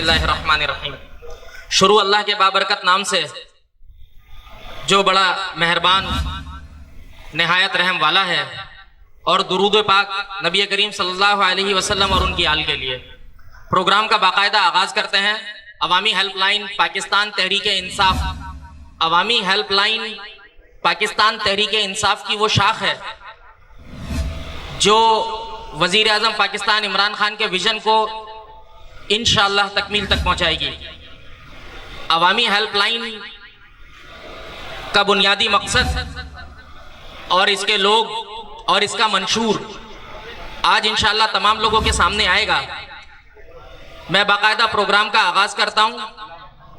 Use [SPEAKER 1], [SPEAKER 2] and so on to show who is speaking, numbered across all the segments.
[SPEAKER 1] बिस्मिल्लाहिर्रहमानिर्रहीम। शुरू अल्लाह के बाबरकत नाम से जो बड़ा मेहरबान नहायत रहम वाला है, और दुरूद पाक नबी करीम सल्लल्लाहु अलैहि वसल्लम और उनकी आल के लिए। प्रोग्राम का बाकायदा आगाज करते हैं। अवामी हेल्पलाइन पाकिस्तान तहरीक इंसाफ। अवामी हेल्पलाइन पाकिस्तान तहरीक इंसाफ की वो शाख है जो वजीर आज़म पाकिस्तान इमरान खान के विजन को इंशाअल्लाह तकमील तक पहुंचाएगी। अवामी हेल्पलाइन का बुनियादी मकसद और इसके लोग और इसका मंशूर आज इंशाअल्लाह तमाम लोगों के सामने आएगा। मैं बाकायदा प्रोग्राम का आगाज करता हूं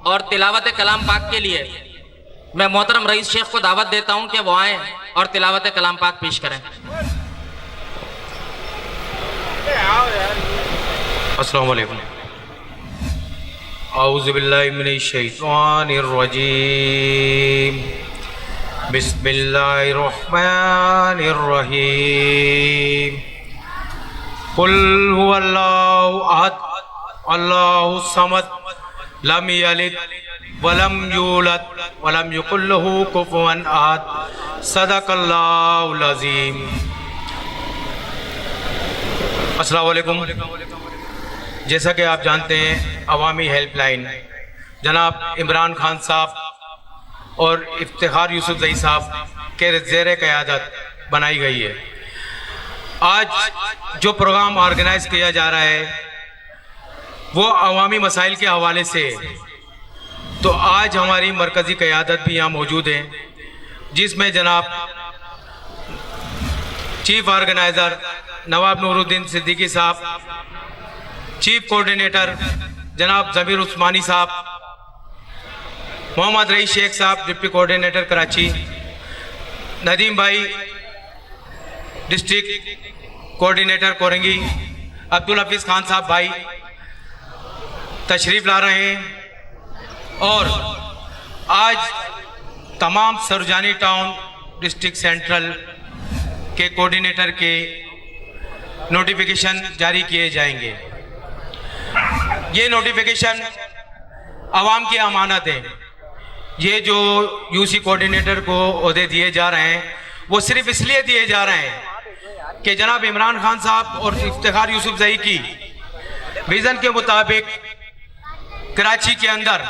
[SPEAKER 1] और तिलावत कलाम पाक के लिए मैं मोहतरम रईस शेख को दावत देता हूं कि वो आए और तिलावत कलाम पाक पेश करें।
[SPEAKER 2] अस्सलामु अलैकुम। औज़ु बिल्लाहि मिनश शैतानिर रजीम। बिस्मिल्लाहिर रहमानिर रहीम। कुल हुवल्लाहु अहद अल्लाहु समद लम यलिद वलम यूलद वलम यकुल लहू कुफुवन अहद। सदक़ल्लाहुल अज़ीम। अस्सलामु अलैकुम। जैसा कि आप जानते हैं, अवामी हेल्पलाइन जनाब इमरान खान साहब और इफ्तिखार यूसुफ ज़ई साहब के ज़ेर क़यादत बनाई गई है। आज जो प्रोग्राम ऑर्गेनाइज किया जा रहा है वो अवामी मसाइल के हवाले से है। तो आज हमारी मरकज़ी क़यादत भी यहाँ मौजूद है, जिसमें जनाब चीफ ऑर्गेनाइज़र नवाब नूरुद्दीन सिद्दीकी साहब, चीफ कोऑर्डिनेटर जनाब ज़मीर उस्मानी साहब, मोहम्मद रईस शेख साहब डिप्टी कोऑर्डिनेटर कराची, नदीम भाई डिस्ट्रिक्ट कोऑर्डिनेटर कोरंगी, अब्दुल हफीज़ खान साहब भाई तशरीफ़ ला रहे हैं। और आज तमाम सरजानी टाउन डिस्ट्रिक्ट सेंट्रल के कोऑर्डिनेटर के नोटिफिकेशन जारी किए जाएंगे। ये नोटिफिकेशन आवाम की अमानत है। ये जो यूसी कोऑर्डिनेटर को ओहदे दिए जा रहे हैं वो सिर्फ इसलिए दिए जा रहे हैं कि जनाब इमरान खान साहब और इफ्तिखार यूसुफ ज़ई की विज़न के मुताबिक कराची के अंदर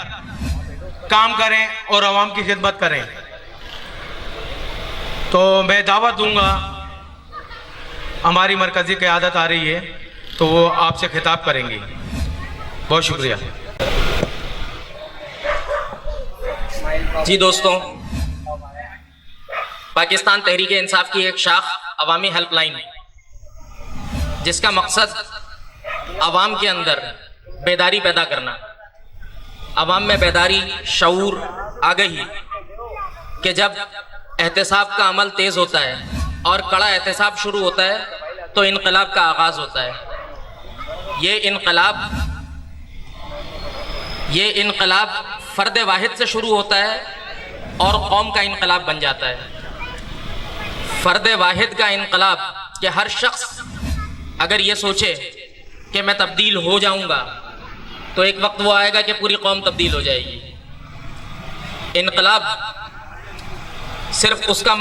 [SPEAKER 2] काम करें और आवाम की खिदमत करें। तो मैं दावत दूंगा, हमारी मरकज़ी क़यादत आ रही है तो वो आपसे खिताब करेंगी। बहुत शुक्रिया।
[SPEAKER 1] जी दोस्तों, पाकिस्तान तहरीक इंसाफ की एक शाख अवामी हेल्पलाइन, जिसका मकसद अवाम के अंदर बेदारी पैदा करना, अवाम में बेदारी शऊर आगही कि जब एहतसाब का अमल तेज़ होता है और कड़ा एहतसाब शुरू होता है तो इनकलाब का आगाज़ होता है। ये इनकलाब फ़र्द वाहिद से शुरू होता है और कौम का इनकलाब बन जाता है। फ़र्द वाहिद का इनकलाब कि हर शख्स अगर ये सोचे कि मैं तब्दील हो जाऊंगा तो एक वक्त वो आएगा कि पूरी कौम तब्दील हो जाएगी। इनकलाब सिर्फ उसका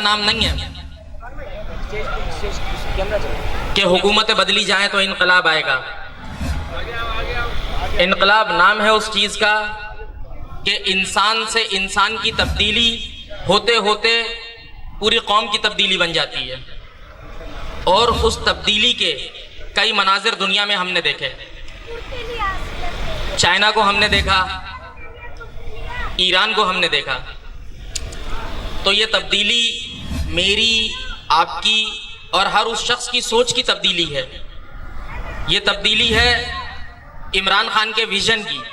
[SPEAKER 1] नाम नहीं है कि हुकूमतें बदली जाएं तो इनकलाब आएगा। इनकलाब नाम है उस चीज़ का कि इंसान से इंसान की तब्दीली होते होते पूरी कौम की तब्दीली बन जाती है। और उस तब्दीली के कई मनाजिर दुनिया में हमने देखे। चाइना को हमने देखा, ईरान को हमने देखा। तो ये तब्दीली मेरी, आपकी और हर उस शख्स की सोच की तब्दीली है। ये तब्दीली है इमरान खान के विजन की।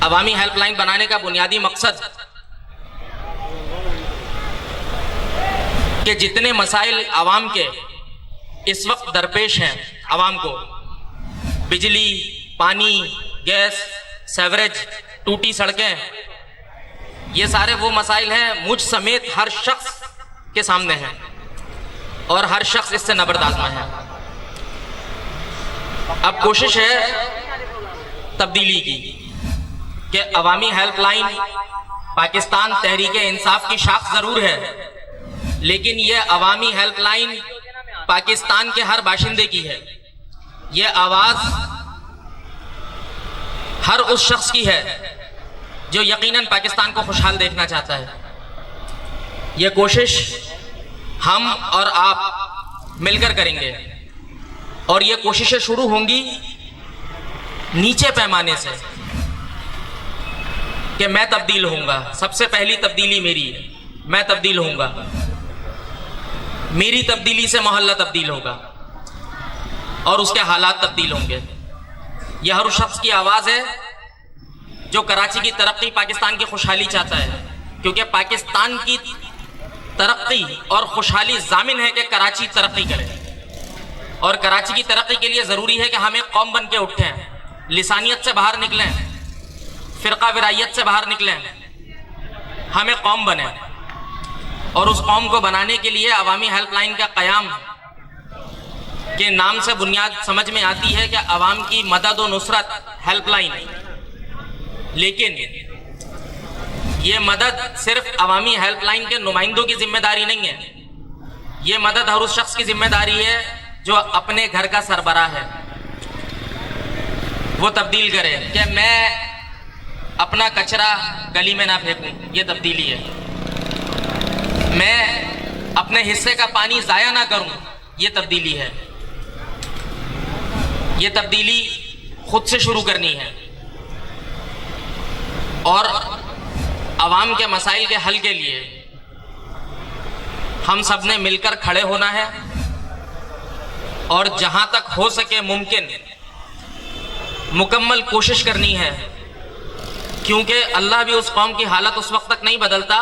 [SPEAKER 1] अवामी हेल्पलाइन बनाने का बुनियादी मकसद कि जितने मसाइल आवाम के इस वक्त दरपेश हैं, आवाम को बिजली, पानी, गैस, सेवरेज, टूटी सड़कें, ये सारे वो मसाइल हैं मुझ समेत हर शख्स के सामने हैं और हर शख्स इससे नबरदाज़ है। अब कोशिश है तब्दीली की कि अवामी हेल्पलाइन पाकिस्तान तहरीक इंसाफ की शाख जरूर है, लेकिन यह अवामी हेल्पलाइन पाकिस्तान के हर बाशिंदे की है। यह आवाज हर उस शख्स की है जो यकीनन पाकिस्तान को खुशहाल देखना चाहता है। यह कोशिश हम और आप मिलकर करेंगे और ये कोशिशें शुरू होंगी नीचे पैमाने से कि मैं तब्दील होऊंगा। सबसे पहली तब्दीली मेरी है, मैं तब्दील होऊंगा। मेरी तब्दीली से मोहल्ला तब्दील होगा और उसके हालात तब्दील होंगे। यह हर उस शख्स की आवाज़ है जो कराची की तरक्की, पाकिस्तान की खुशहाली चाहता है, क्योंकि पाकिस्तान की तरक्की और खुशहाली जामिन है कि कराची तरक्की करे। और कराची की तरक्की के लिए ज़रूरी है कि हम एक कौम बन के उठें, लिसानियत से बाहर निकलें, फ़िरका विरायत से बाहर निकलें, हम एक कौम बने। और उस कौम को बनाने के लिए अवामी हेल्पलाइन का क़याम के नाम से बुनियाद समझ में आती है कि अवाम की मदद और नुसरत हेल्पलाइन, लेकिन ये मदद सिर्फ अवामी हेल्पलाइन के नुमाइंदों की जिम्मेदारी नहीं है। ये मदद हर उस शख्स की जिम्मेदारी है जो अपने घर का सरबराह है, वो तब्दील करे कि मैं अपना कचरा गली में ना फेंकूं, ये तब्दीली है। मैं अपने हिस्से का पानी ज़ाया ना करूं, ये तब्दीली है। ये तब्दीली खुद से शुरू करनी है और आवाम के मसाइल के हल के लिए हम सब ने मिलकर खड़े होना है और जहां तक हो सके मुमकिन मुकम्मल कोशिश करनी है, क्योंकि अल्लाह भी उस कौम की हालत उस वक्त तक नहीं बदलता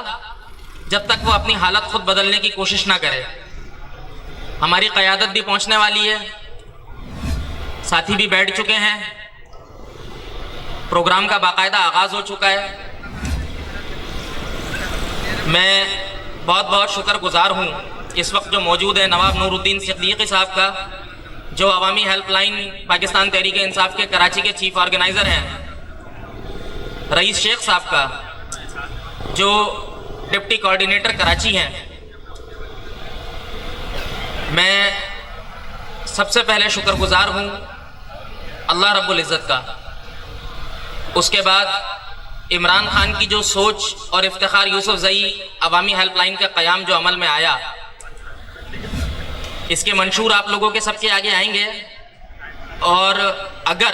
[SPEAKER 1] जब तक वो अपनी हालत खुद बदलने की कोशिश ना करे। हमारी क़यादत भी पहुंचने वाली है, साथी भी बैठ चुके हैं, प्रोग्राम का बाकायदा आगाज़ हो चुका है। मैं बहुत बहुत शुक्रगुजार हूँ इस वक्त जो मौजूद है नवाब नूरुद्दीन सिद्दीकी साहब का, जो अवामी हेल्पलाइन पाकिस्तान तहरीक इंसाफ के कराची के चीफ ऑर्गेनाइज़र हैं, रईस शेख साहब का जो डिप्टी कोऑर्डिनेटर कराची हैं। मैं सबसे पहले शुक्रगुजार हूँ अल्लाह रब्बुल इज़्ज़त का। उसके बाद इमरान खान की जो सोच और इफ्तिखार यूसुफ ज़ई अवामी हेल्पलाइन का क़याम जो अमल में आया, इसके मंशूर आप लोगों के सबके आगे आएंगे। और अगर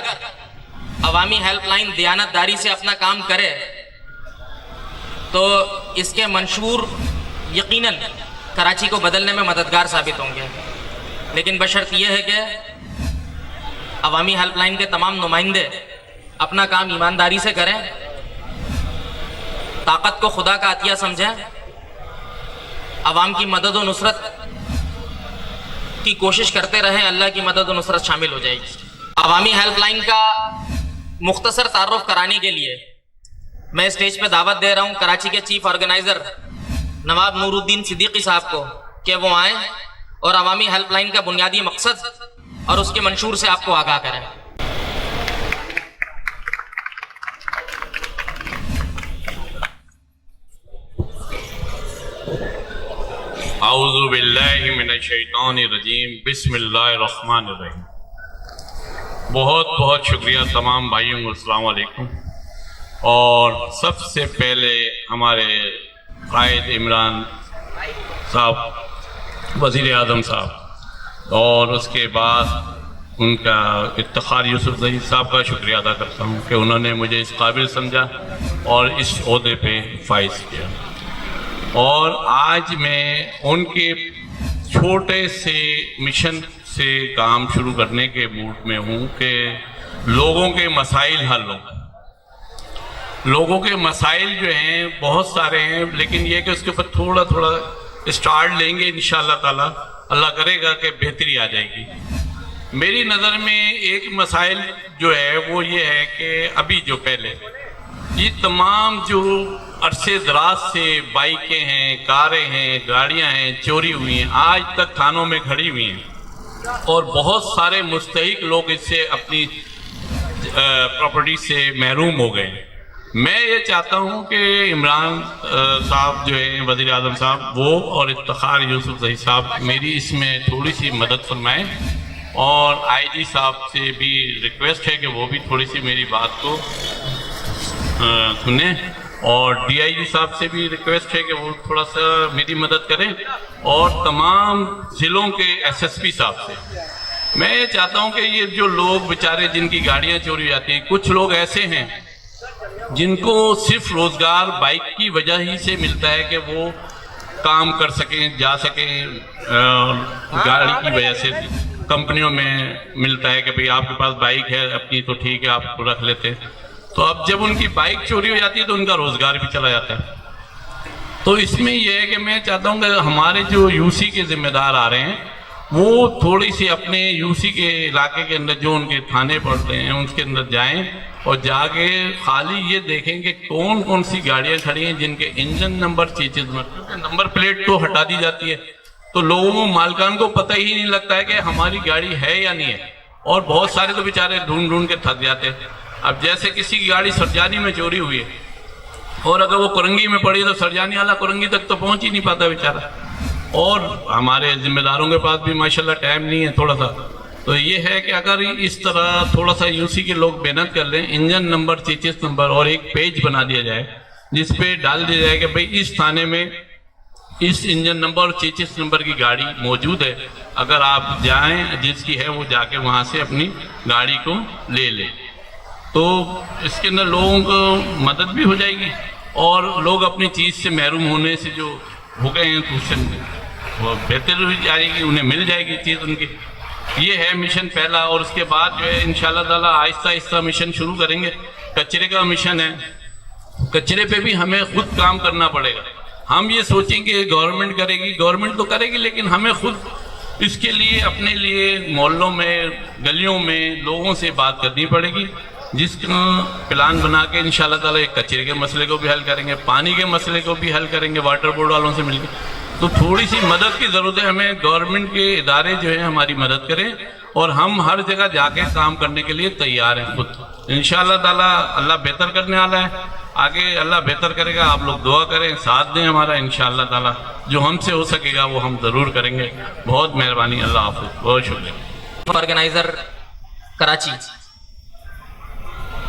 [SPEAKER 1] अवामी हेल्पलाइन दयानतदारी से अपना काम करे तो इसके मंशूर यकीनन कराची को बदलने में मददगार साबित होंगे। लेकिन बशर्त यह है कि अवामी हेल्पलाइन के तमाम नुमाइंदे अपना काम ईमानदारी से करें, ताकत को खुदा का अतिया समझें, अवाम की मदद और नुसरत की कोशिश करते रहें, अल्लाह की मदद और नुसरत शामिल हो जाएगी। अवामी हेल्पलाइन का मुख्तसर तारुफ कराने के लिए मैं स्टेज पे दावत दे रहा हूँ कराची के चीफ ऑर्गेनाइज़र नवाब नूरुद्दीन सिद्दीकी साहब को कि वो आएँ और अवामी हेल्पलाइन का बुनियादी मकसद और उसके मंशूर से आपको आगाह करें।
[SPEAKER 3] आऊज़ु बिल्लाहि मिनश शैतानिर रजीम, बिस्मिल्लाहिर रहमानिर रहीम। बहुत बहुत शुक्रिया तमाम भाइयों को, अस्सलाम वालेकुम। और सबसे पहले हमारे कायद इमरान साहब, वज़ीर आज़म साहब, और उसके बाद उनका इफ्तिखार यूसुफ ज़ई साहब का शुक्रिया अदा करता हूँ कि उन्होंने मुझे इस काबिल समझा और इस ओहदे पे फाइज किया। और आज मैं उनके छोटे से मिशन से काम शुरू करने के मूड में हूँ कि लोगों के मसाइल हल हों। लोगों के मसाइल जो हैं बहुत सारे हैं, लेकिन ये कि उसके ऊपर थोड़ा थोड़ा स्टार्ट लेंगे इंशाअल्लाह ताला, अल्लाह करेगा कि बेहतरी आ जाएगी। मेरी नज़र में एक मसाइल जो है वो ये है कि अभी जो पहले ये तमाम जो अरसे दराज से बाइकें हैं, कारें हैं, गाड़ियां हैं, चोरी हुई हैं, आज तक थानों में खड़ी हुई हैं। और बहुत सारे मुस्तहिक लोग इससे अपनी प्रॉपर्टी से महरूम हो गए। मैं ये चाहता हूँ कि इमरान साहब जो है वज़ीर आज़म साहब, वो और इफ्तिखार यूसुफ ज़ही साहब मेरी इसमें थोड़ी सी मदद फरमाएँ, और आईजी साहब से भी रिक्वेस्ट है कि वो भी थोड़ी सी मेरी बात को सुने, और डीआईजी साहब से भी रिक्वेस्ट है कि वो थोड़ा सा मेरी मदद करें, और तमाम ज़िलों के एसएसपी साहब से। मैं ये चाहता हूँ कि ये जो लोग बेचारे जिनकी गाड़ियाँ चोरी हो जाती हैं, कुछ लोग ऐसे हैं जिनको सिर्फ रोज़गार बाइक की वजह ही से मिलता है कि वो काम कर सकें, जा सकें, गाड़ी की वजह से कंपनियों में मिलता है कि भाई आपके पास बाइक है अपनी तो ठीक है आप रख लेते हैं। तो अब जब उनकी बाइक चोरी हो जाती है तो उनका रोज़गार भी चला जाता है। तो इसमें यह है कि मैं चाहता हूँ कि हमारे जो यूसी के ज़िम्मेदार आ रहे हैं वो थोड़ी सी अपने यूसी के इलाके के अंदर जो उनके थाने पड़ते हैं उसके अंदर जाएं और जाके खाली ये देखें कि कौन कौन सी गाड़ियाँ खड़ी हैं जिनके इंजन नंबर चीज़ नंबर प्लेट तो हटा दी जाती है, तो लोगों को मालकान को पता ही नहीं लगता है कि हमारी गाड़ी है या नहीं है, और बहुत सारे तो बेचारे ढूंढ ढूंढ के थक जाते हैं। अब जैसे किसी की गाड़ी सरजानी में चोरी हुई है और अगर वो कुरंगी में पड़ी तो सरजानी वाला कुरंगी तक तो पहुंच ही नहीं पाता बेचारा, और हमारे जिम्मेदारों के पास भी माशाल्लाह टाइम नहीं है थोड़ा सा। तो ये है कि अगर इस तरह थोड़ा सा यूसी के लोग मेहनत कर लें, इंजन नंबर चीचिस नंबर और एक पेज बना दिया जाए जिस पे डाल दिया जाए कि भाई इस थाने में इस इंजन नंबर और चीचिस नंबर की गाड़ी मौजूद है, अगर आप जाएं जिसकी है वो जाके वहाँ से अपनी गाड़ी को ले लें। तो इसके अंदर लोगों को मदद भी हो जाएगी और लोग अपनी चीज़ से महरूम होने से जो हो गए हैं तो उससे वो बेहतर हो जाएगी, उन्हें मिल जाएगी चीज़ उनकी। ये है मिशन पहला, और उसके बाद जो है इंशाल्लाह ताला आहिस्ता आहिस्ता मिशन शुरू करेंगे। कचरे का मिशन है, कचरे पे भी हमें खुद काम करना पड़ेगा। हम ये सोचेंगे गवर्नमेंट करेगी, गवर्नमेंट तो करेगी, लेकिन हमें खुद इसके लिए अपने लिए मोहल्लों में गलियों में लोगों से बात करनी पड़ेगी, जिसका प्लान बना के इंशाल्लाह ताला एक कचरे के मसले को भी हल करेंगे, पानी के मसले को भी हल करेंगे वाटर बोर्ड वालों से मिलकर। तो थोड़ी सी मदद की ज़रूरत है हमें, गवर्नमेंट के इदारे जो है हमारी मदद करें और हम हर जगह जाके काम करने के लिए तैयार हैं खुद। इंशाल्लाह ताला अल्लाह बेहतर करने वाला है, आगे अल्लाह बेहतर करेगा। आप लोग दुआ करें, साथ दें हमारा, इंशाल्लाह ताला जो हमसे हो सकेगा वो हम ज़रूर करेंगे। बहुत मेहरबानी, अल्लाह हाफ़िज़, बहुत शुक्रिया।
[SPEAKER 1] ऑर्गेनाइज़र कराची,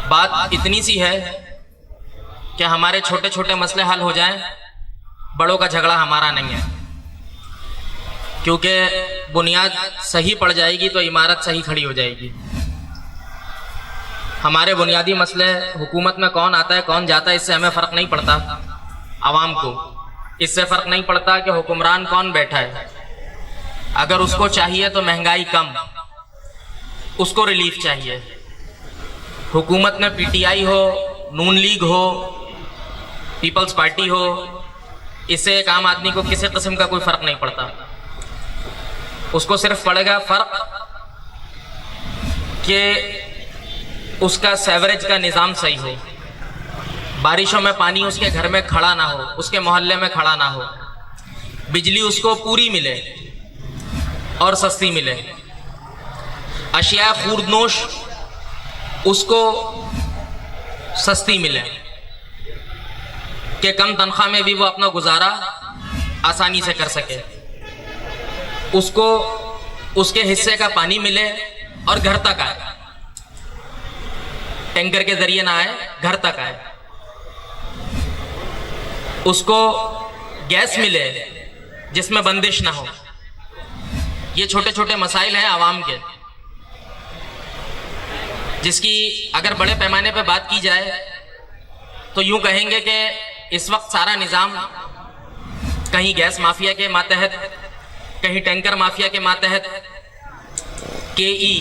[SPEAKER 1] बात इतनी सी है कि हमारे छोटे छोटे मसले हल हो जाएं, बड़ों का झगड़ा हमारा नहीं है, क्योंकि बुनियाद सही पड़ जाएगी तो इमारत सही खड़ी हो जाएगी। हमारे बुनियादी मसले हुकूमत में कौन आता है कौन जाता है इससे हमें फ़र्क नहीं पड़ता, आवाम को इससे फ़र्क नहीं पड़ता कि हुक्मरान कौन बैठा है। अगर उसको चाहिए तो महंगाई कम, उसको रिलीफ चाहिए। हुकूमत में पीटीआई हो, नून लीग हो, पीपल्स पार्टी हो, इससे एक आम आदमी को किसी किस्म का कोई फ़र्क नहीं पड़ता। उसको सिर्फ पड़ेगा फ़र्क कि उसका सेवरेज का निज़ाम सही हो, बारिशों में पानी उसके घर में खड़ा ना हो, उसके मोहल्ले में खड़ा ना हो, बिजली उसको पूरी मिले और सस्ती मिले, अशिया खूर्दनोश उसको सस्ती मिले कि कम तनख्वाह में भी वो अपना गुजारा आसानी से कर सके, उसको उसके हिस्से का पानी मिले और घर तक आए, टैंकर के जरिए ना आए, घर तक आए, उसको गैस मिले जिसमें बंदिश ना हो। ये छोटे छोटे मसाइल हैं आवाम के, जिसकी अगर बड़े पैमाने पर बात की जाए तो यूं कहेंगे कि इस वक्त सारा निज़ाम कहीं गैस माफिया के मातहत, कहीं टैंकर माफिया के मातहत, केई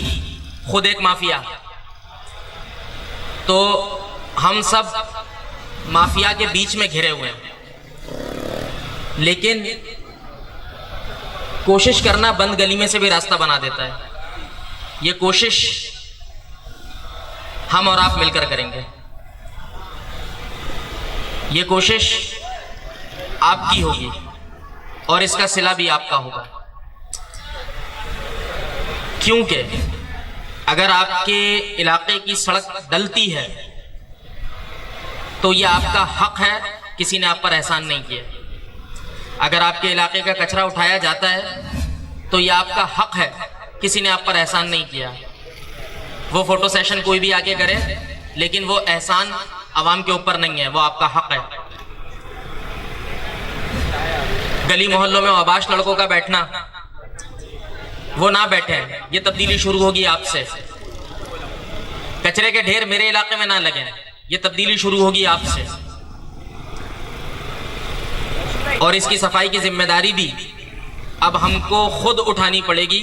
[SPEAKER 1] खुद एक माफिया, तो हम सब माफिया के बीच में घिरे हुए हैं। लेकिन कोशिश करना बंद गली में से भी रास्ता बना देता है। ये कोशिश हम और आप मिलकर करेंगे, ये कोशिश आपकी होगी और इसका सिला भी आपका होगा। क्योंकि अगर आपके इलाके की सड़क डलती है तो यह आपका हक है, किसी ने आप पर एहसान नहीं किया। अगर आपके इलाके का कचरा उठाया जाता है तो यह आपका हक है, किसी ने आप पर एहसान नहीं किया। वो फोटो सेशन कोई भी आके करे, लेकिन वो एहसान आवाम के ऊपर नहीं है, वो आपका हक है। गली मोहल्लों में आबाश लड़कों का बैठना, वो ना बैठे, ये तब्दीली शुरू होगी आपसे। कचरे के ढेर मेरे इलाके में ना लगे, ये तब्दीली शुरू होगी आपसे। और इसकी सफाई की जिम्मेदारी भी अब हमको खुद उठानी पड़ेगी,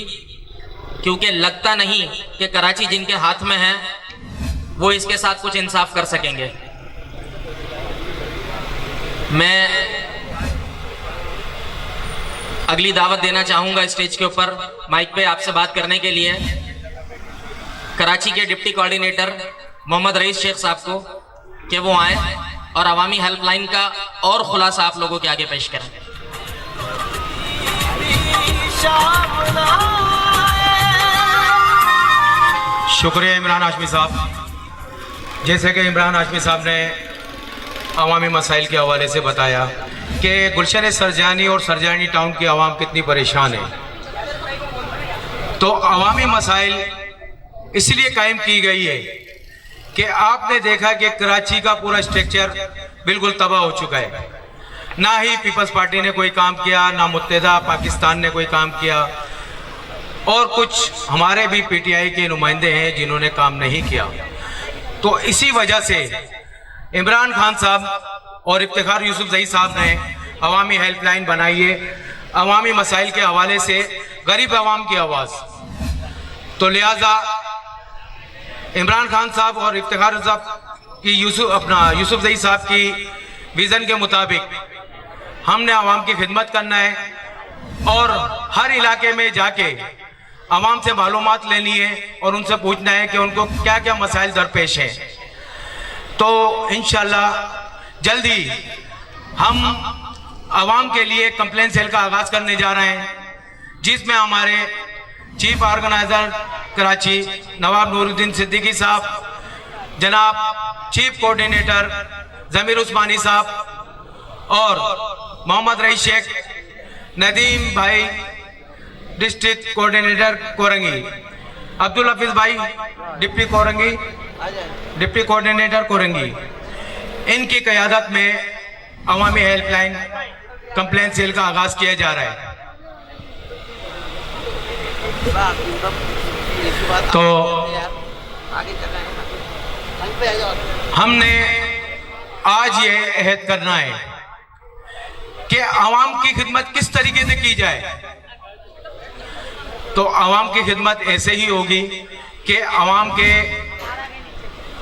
[SPEAKER 1] क्योंकि लगता नहीं कि कराची जिनके हाथ में है वो इसके साथ कुछ इंसाफ कर सकेंगे। मैं अगली दावत देना चाहूंगा स्टेज के ऊपर माइक पे आपसे बात करने के लिए कराची के deputy coordinator Mohammad rice Sheikh साहब को, कि वो आए और अवामी हेल्पलाइन का और खुलासा आप लोगों के आगे पेश करें।
[SPEAKER 2] शुक्रिया इमरान हाशमी साहब। जैसे कि इमरान हाशमी साहब ने अवामी मसाइल के हवाले से बताया कि गुलशन सरजानी और सरजानी टाउन की आवाम कितनी परेशान है, तो अवामी मसाइल इसलिए कायम की गई है कि आपने देखा कि कराची का पूरा स्ट्रक्चर बिल्कुल तबाह हो चुका है। ना ही पीपल्स पार्टी ने कोई काम किया, ना मुत्तहिदा पाकिस्तान ने कोई काम किया, और कुछ हमारे भी पीटीआई के नुमाइंदे हैं जिन्होंने काम नहीं किया। तो इसी वजह से इमरान खान साहब और इफ्तिखार यूसुफ जई साहब ने अवामी हेल्पलाइन बनाई है, अवामी मसाइल के हवाले से गरीब आवाम की आवाज़। तो लिहाजा इमरान खान साहब और इफ्तिखार साहब की यूसुफ जई साहब की विज़न के मुताबिक हमने आवाम की खिदमत करना है और हर इलाके में जाके आवाम से मालूमात लेनी है और उनसे पूछना है कि उनको क्या क्या मसाइल दरपेश हैं। तो इंशाल्लाह जल्दी हम आवाम के लिए कंप्लेंट सेल का आगाज़ करने जा रहे हैं, जिसमें हमारे चीफ ऑर्गेनाइज़र कराची नवाब नूरुद्दीन सिद्दीकी साहब, जनाब चीफ कोऑर्डिनेटर ज़मीर उस्मानी साहब और मोहम्मद रईस शेख, नदीम भाई डिस्ट्रिक्ट कोऑर्डिनेटर कोरंगी, अब्दुल हफीज़ भाई डिप्टी कोऑर्डिनेटर कोरंगी, इनकी क़यादत में अवामी हेल्पलाइन कंप्लेंट सेल का आगाज़ किया जा रहा है। तो हमने आज ये अहद करना है कि आवाम की खिदमत किस तरीके से की जाए। तो आवाम की खिदमत ऐसे ही होगी कि आवाम के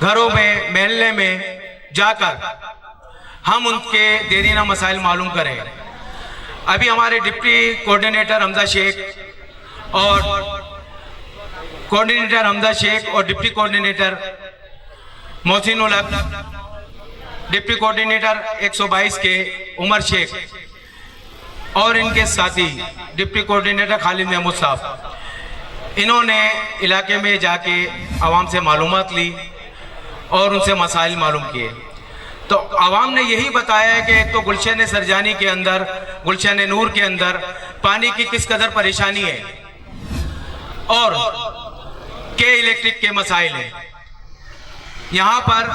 [SPEAKER 2] घरों में, महल्ले में जाकर हम उनके देरीना मसाइल मालूम करें। अभी हमारे डिप्टी कोऑर्डिनेटर हमजा शेख और deputy coordinator Mohsin ul Haq, deputy coordinator 122 के उमर शेख और इनके साथी डिप्टी कोऑर्डिनेटर खालिद महमूद साहब, इन्होंने इलाके में जाके आवाम से मालूमात ली और उनसे मसाइल मालूम किए। तो आवाम ने यही बताया है कि एक तो गुलशन सरजानी के अंदर, गुलशन नूर के अंदर पानी की किस कदर परेशानी है और के इलेक्ट्रिक के मसाइल हैं। यहाँ पर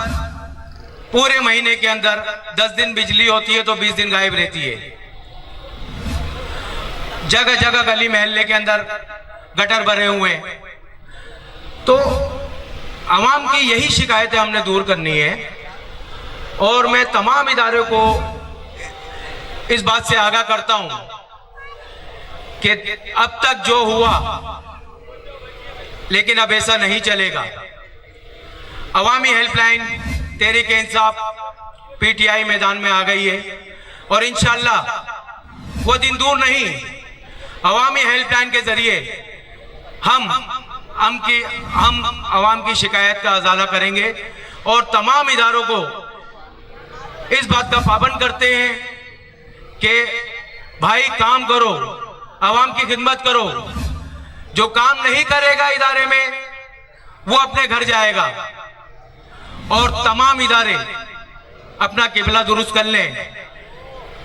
[SPEAKER 2] पूरे महीने के अंदर 10 दिन बिजली होती है तो 20 दिन गायब रहती है। जगह जगह गली महल्ले के अंदर गटर भरे हुए हैं। तो आवाम की यही शिकायतें हमने दूर करनी है और मैं तमाम इदारों को इस बात से आगाह करता हूं कि अब तक जो हुआ, लेकिन अब ऐसा नहीं चलेगा। अवामी हेल्पलाइन तहरीक इंसाफ पीटीआई मैदान में आ गई है और इंशाअल्लाह वो दिन दूर नहीं, अवामी हेल्पलाइन के जरिए हम अवाम की शिकायत का अजाला करेंगे और तमाम इदारों को इस बात का पाबंद करते हैं कि भाई काम करो, आवाम की खिदमत करो, जो काम नहीं करेगा इदारे में वो अपने घर जाएगा, और तमाम इदारे अपना किबला दुरुस्त कर लें।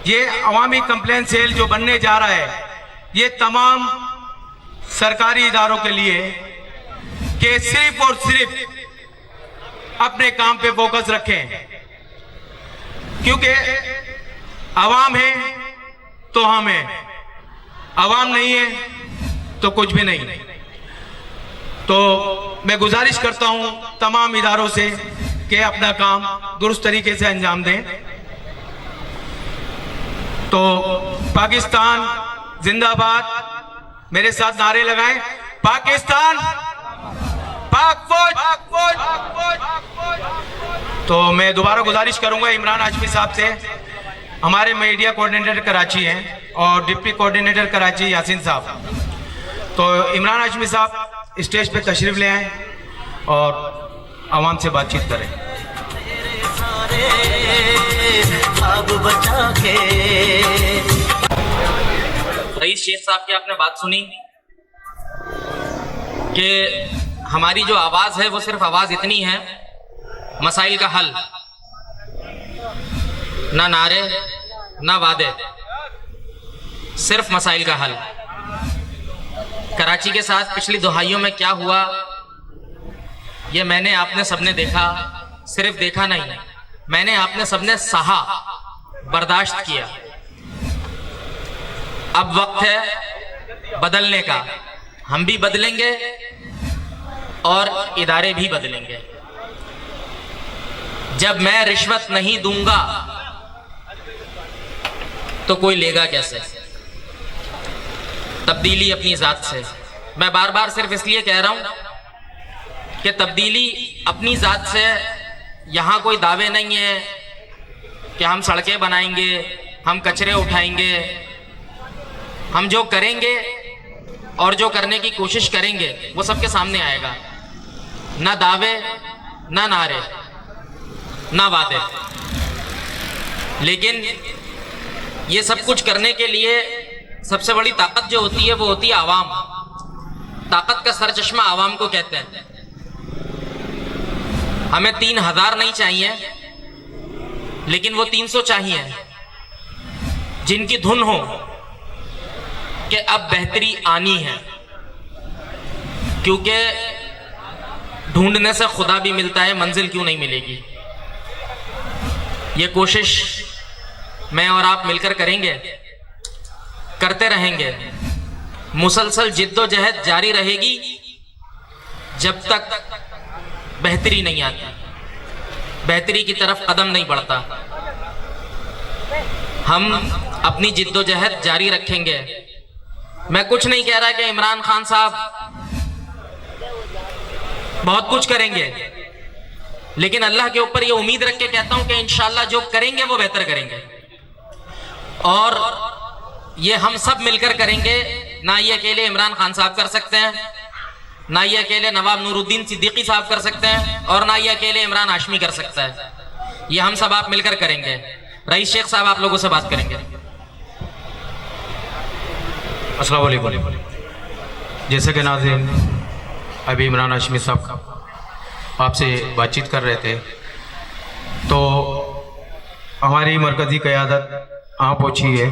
[SPEAKER 2] ये अवामी कंप्लेन सेल जो बनने जा रहा है, ये तमाम सरकारी इदारों के लिए कि सिर्फ और सिर्फ अपने काम पे फोकस रखें, क्योंकि अवाम है तो हम हैं, अवाम नहीं है तो कुछ भी नहीं। तो मैं गुजारिश करता हूं तमाम इदारों से कि अपना काम दुरुस्त तरीके से अंजाम दें। तो पाकिस्तान जिंदाबाद, मेरे साथ नारे लगाएं, पाकिस्तान पाक फौज। तो मैं दोबारा गुजारिश करूंगा इमरान हाशमी साहब से, हमारे मीडिया कोऑर्डिनेटर कराची हैं और डिप्टी कोऑर्डिनेटर कराची यासीन साहब, तो इमरान हाशमी साहब स्टेज पे तशरीफ ले आए और आवाम से बातचीत करें।
[SPEAKER 1] रईस शेख साहब की आपने बात सुनी कि हमारी जो आवाज है वो सिर्फ आवाज इतनी है, मसाइल का हल, ना नारे ना वादे, सिर्फ मसाइल का हल। कराची के साथ पिछली दहाइयों में क्या हुआ ये मैंने आपने सबने देखा, सिर्फ देखा नहीं, मैंने आपने सबने सहा, बर्दाश्त किया। अब वक्त है बदलने का, हम भी बदलेंगे और इदारे भी बदलेंगे। जब मैं रिश्वत नहीं दूंगा तो कोई लेगा कैसे? तब्दीली अपनी जात से। मैं बार बार सिर्फ इसलिए कह रहा हूं कि तब्दीली अपनी जात से, यहां कोई दावे नहीं है कि हम सड़कें बनाएंगे, हम कचरे उठाएंगे। हम जो करेंगे और जो करने की कोशिश करेंगे वो सबके सामने आएगा, ना दावे ना नारे ना वादे। लेकिन ये सब कुछ करने के लिए सबसे बड़ी ताकत जो होती है वो होती है आवाम। ताकत का सरचश्मा आवाम को कहते हैं। हमें 3000 नहीं चाहिए, लेकिन वो 300 चाहिए जिनकी धुन हो कि अब बेहतरी आनी है, क्योंकि ढूंढने से खुदा भी मिलता है, मंजिल क्यों नहीं मिलेगी। ये कोशिश मैं और आप मिलकर करेंगे, करते रहेंगे। मुसलसल जिद्दोजहद जारी रहेगी जब तक बेहतरी नहीं आती, बेहतरी की तरफ कदम नहीं बढ़ता। हम अपनी जिद्दोजहद जारी रखेंगे। मैं कुछ नहीं कह रहा कि इमरान खान साहब बहुत कुछ करेंगे, लेकिन अल्लाह के ऊपर ये उम्मीद रख के कहता हूं कि इंशाअल्लाह जो करेंगे वो बेहतर करेंगे, और ये हम सब मिलकर करेंगे। ना ये अकेले इमरान खान साहब कर सकते हैं, ना ये अकेले नवाब नूरुद्दीन सिद्दीकी साहब कर सकते हैं, और ना ये अकेले इमरान हाशमी कर सकता है। ये हम सब आप मिलकर करेंगे। रईस शेख साहब आप लोगों से बात करेंगे।
[SPEAKER 2] अस्सलाम वालेकुम। जैसे कि नाज़रीन अभी इमरान हाशमी साहब आपसे बातचीत कर रहे थे, तो हमारी मरकज़ी क़यादत आप पहुँची है,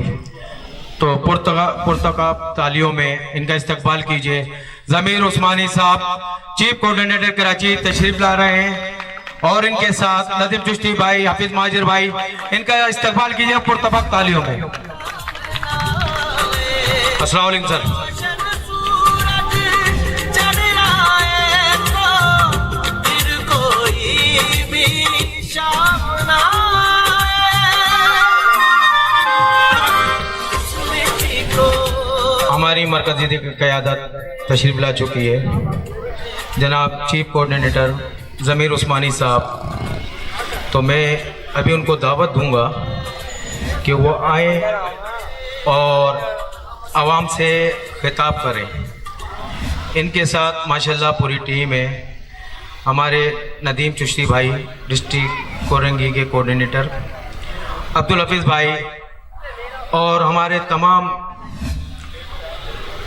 [SPEAKER 2] तो पुरतकाब तालियों में इनका इस्तकबाल कीजिए। ज़मीर उस्मानी साहब चीफ कोऑर्डिनेटर कराची तशरीफ ला रहे हैं, और इनके साथ नदीम चिश्ती भाई, हाफिज माजिर भाई, इनका इस्तकबाल कीजिए पुरतकाब तालियों में। अस्सलाम वालेकुम सर। हमारी मरकज़ी क़यादत तशरीफ़ ला चुकी है, जनाब चीफ कोऑर्डिनेटर ज़मीर उस्मानी साहब। तो मैं अभी उनको दावत दूंगा कि वो आए और आवाम से खिताब करें। इनके साथ माशाल्लाह पूरी टीम है। हमारे नदीम चिश्ती भाई डिस्ट्रिक्ट कोरंगी के कोऑर्डिनेटर, अब्दुल हफीज़ भाई, और हमारे तमाम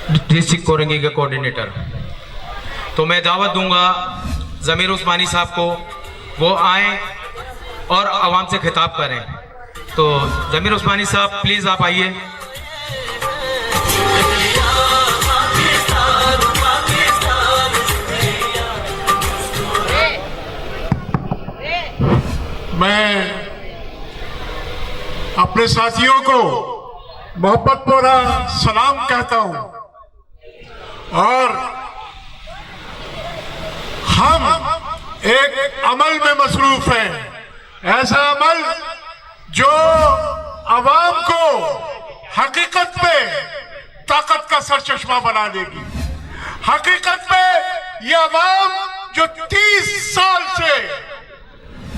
[SPEAKER 2] डिस्ट्रिक्ट कोरंगी के कोऑर्डिनेटर। तो मैं दावत दूंगा ज़मीर उस्मानी साहब को, वो आए और आवाम से खिताब करें। तो ज़मीर उस्मानी साहब प्लीज़ आप आइए।
[SPEAKER 4] मैं अपने साथियों को मोहब्बत भरा सलाम कहता हूं और हम एक अमल में मसरूफ हैं, ऐसा अमल जो अवाम को हकीकत में ताकत का सरचश्मा बना देगी। हकीकत में ये अवाम जो 30 साल से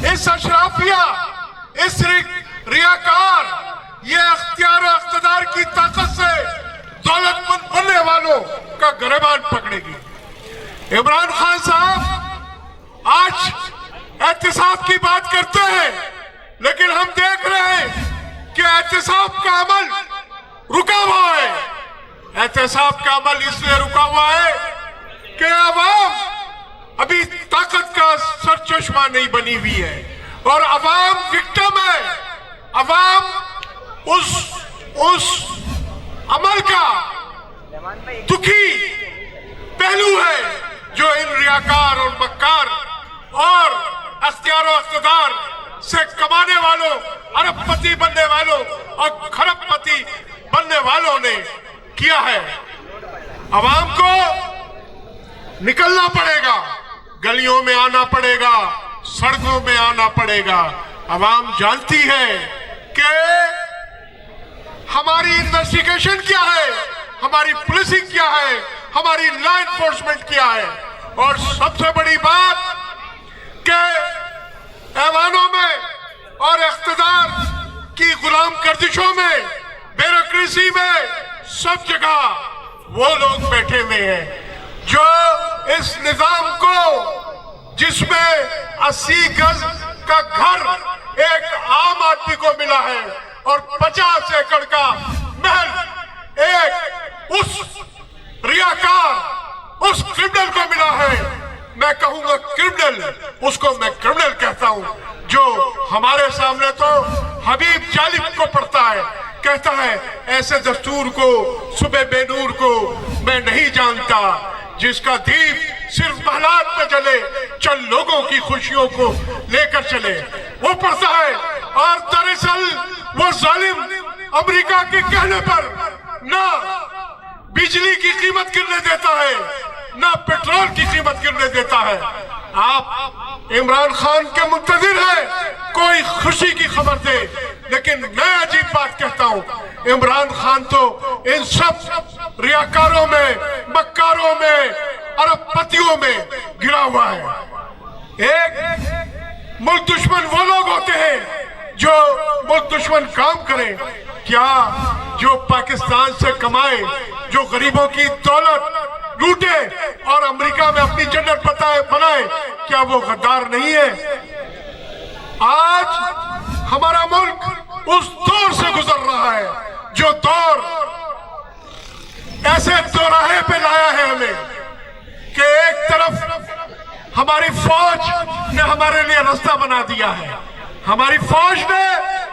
[SPEAKER 4] इस अशराफिया, इस रियाकार, ये अख्तियार और इख्तिदार की ताकत से दौलतमंद बनने वालों का गिरबान पकड़ेगी। इमरान खान साहब आज एहतिसाब की बात करते हैं, लेकिन हम देख रहे हैं कि एहतिसाब का अमल रुका हुआ है। एहतिसाब का अमल इसलिए रुका हुआ है कि अवाम अभी ताकत का सरचश्मा नहीं बनी हुई है और अवाम विक्टिम है। अवाम उस अमल का दुखी पहलू है जो इन रियाकार और मक्कार और अख्तियार और इख्तिदार से कमाने वालों, अरबपति बनने वालों और खरबपति बनने वालों ने किया है। अवाम को निकलना पड़ेगा, गलियों में आना पड़ेगा, सड़कों में आना पड़ेगा। अवाम जानती है कि हमारी इन्वेस्टिगेशन क्या है, हमारी पुलिसिंग क्या है, हमारी लॉ एनफोर्समेंट क्या है, और सबसे बड़ी बात कि ऐवानों में और इख्तिदार की गुलाम गर्दिशों में, ब्यूरोक्रेसी में, सब जगह वो लोग बैठे हुए हैं जो इस निजाम को, जिसमें 80 गज का घर एक आम आदमी को मिला है और 50 एकड़ का महल एक उस रियाकार, उस क्रिमिनल को मिला है। मैं कहूंगा क्रिमिनल, उसको मैं क्रिमिनल कहता हूं, जो हमारे सामने तो हबीब जालिब को पढ़ता है, कहता है ऐसे दस्तूर को, सुबह बेनूर को मैं नहीं जानता, जिसका दीप सिर्फ महलात में जले, चल लोगों की खुशियों को लेकर चले। वो पढ़ता है और दरअसल वो जालिम अमेरिका के कहने पर ना बिजली की कीमत गिरने देता है, ना पेट्रोल की कीमत गिरने देता है। आप इमरान खान के मुंतजिर हैं कोई खुशी की खबर दे, लेकिन मैं अजीब बात कहता हूं, इमरान खान तो इन सब रियाकारों में, मक्कारों में, अरबपतियों में गिरा हुआ है। एक मुल्क दुश्मन वो लोग होते हैं जो मुल्क दुश्मन काम करें, क्या जो पाकिस्तान से कमाए, जो गरीबों की दौलत लूटे और अमेरिका में अपनी जन्नत बनाए, क्या वो गद्दार नहीं है? आज हमारा मुल्क उस दौर से गुजर रहा है, जो दौर ऐसे दोराहे पे लाया है हमें कि एक तरफ हमारी फौज ने हमारे लिए रास्ता बना दिया है, हमारी फौज ने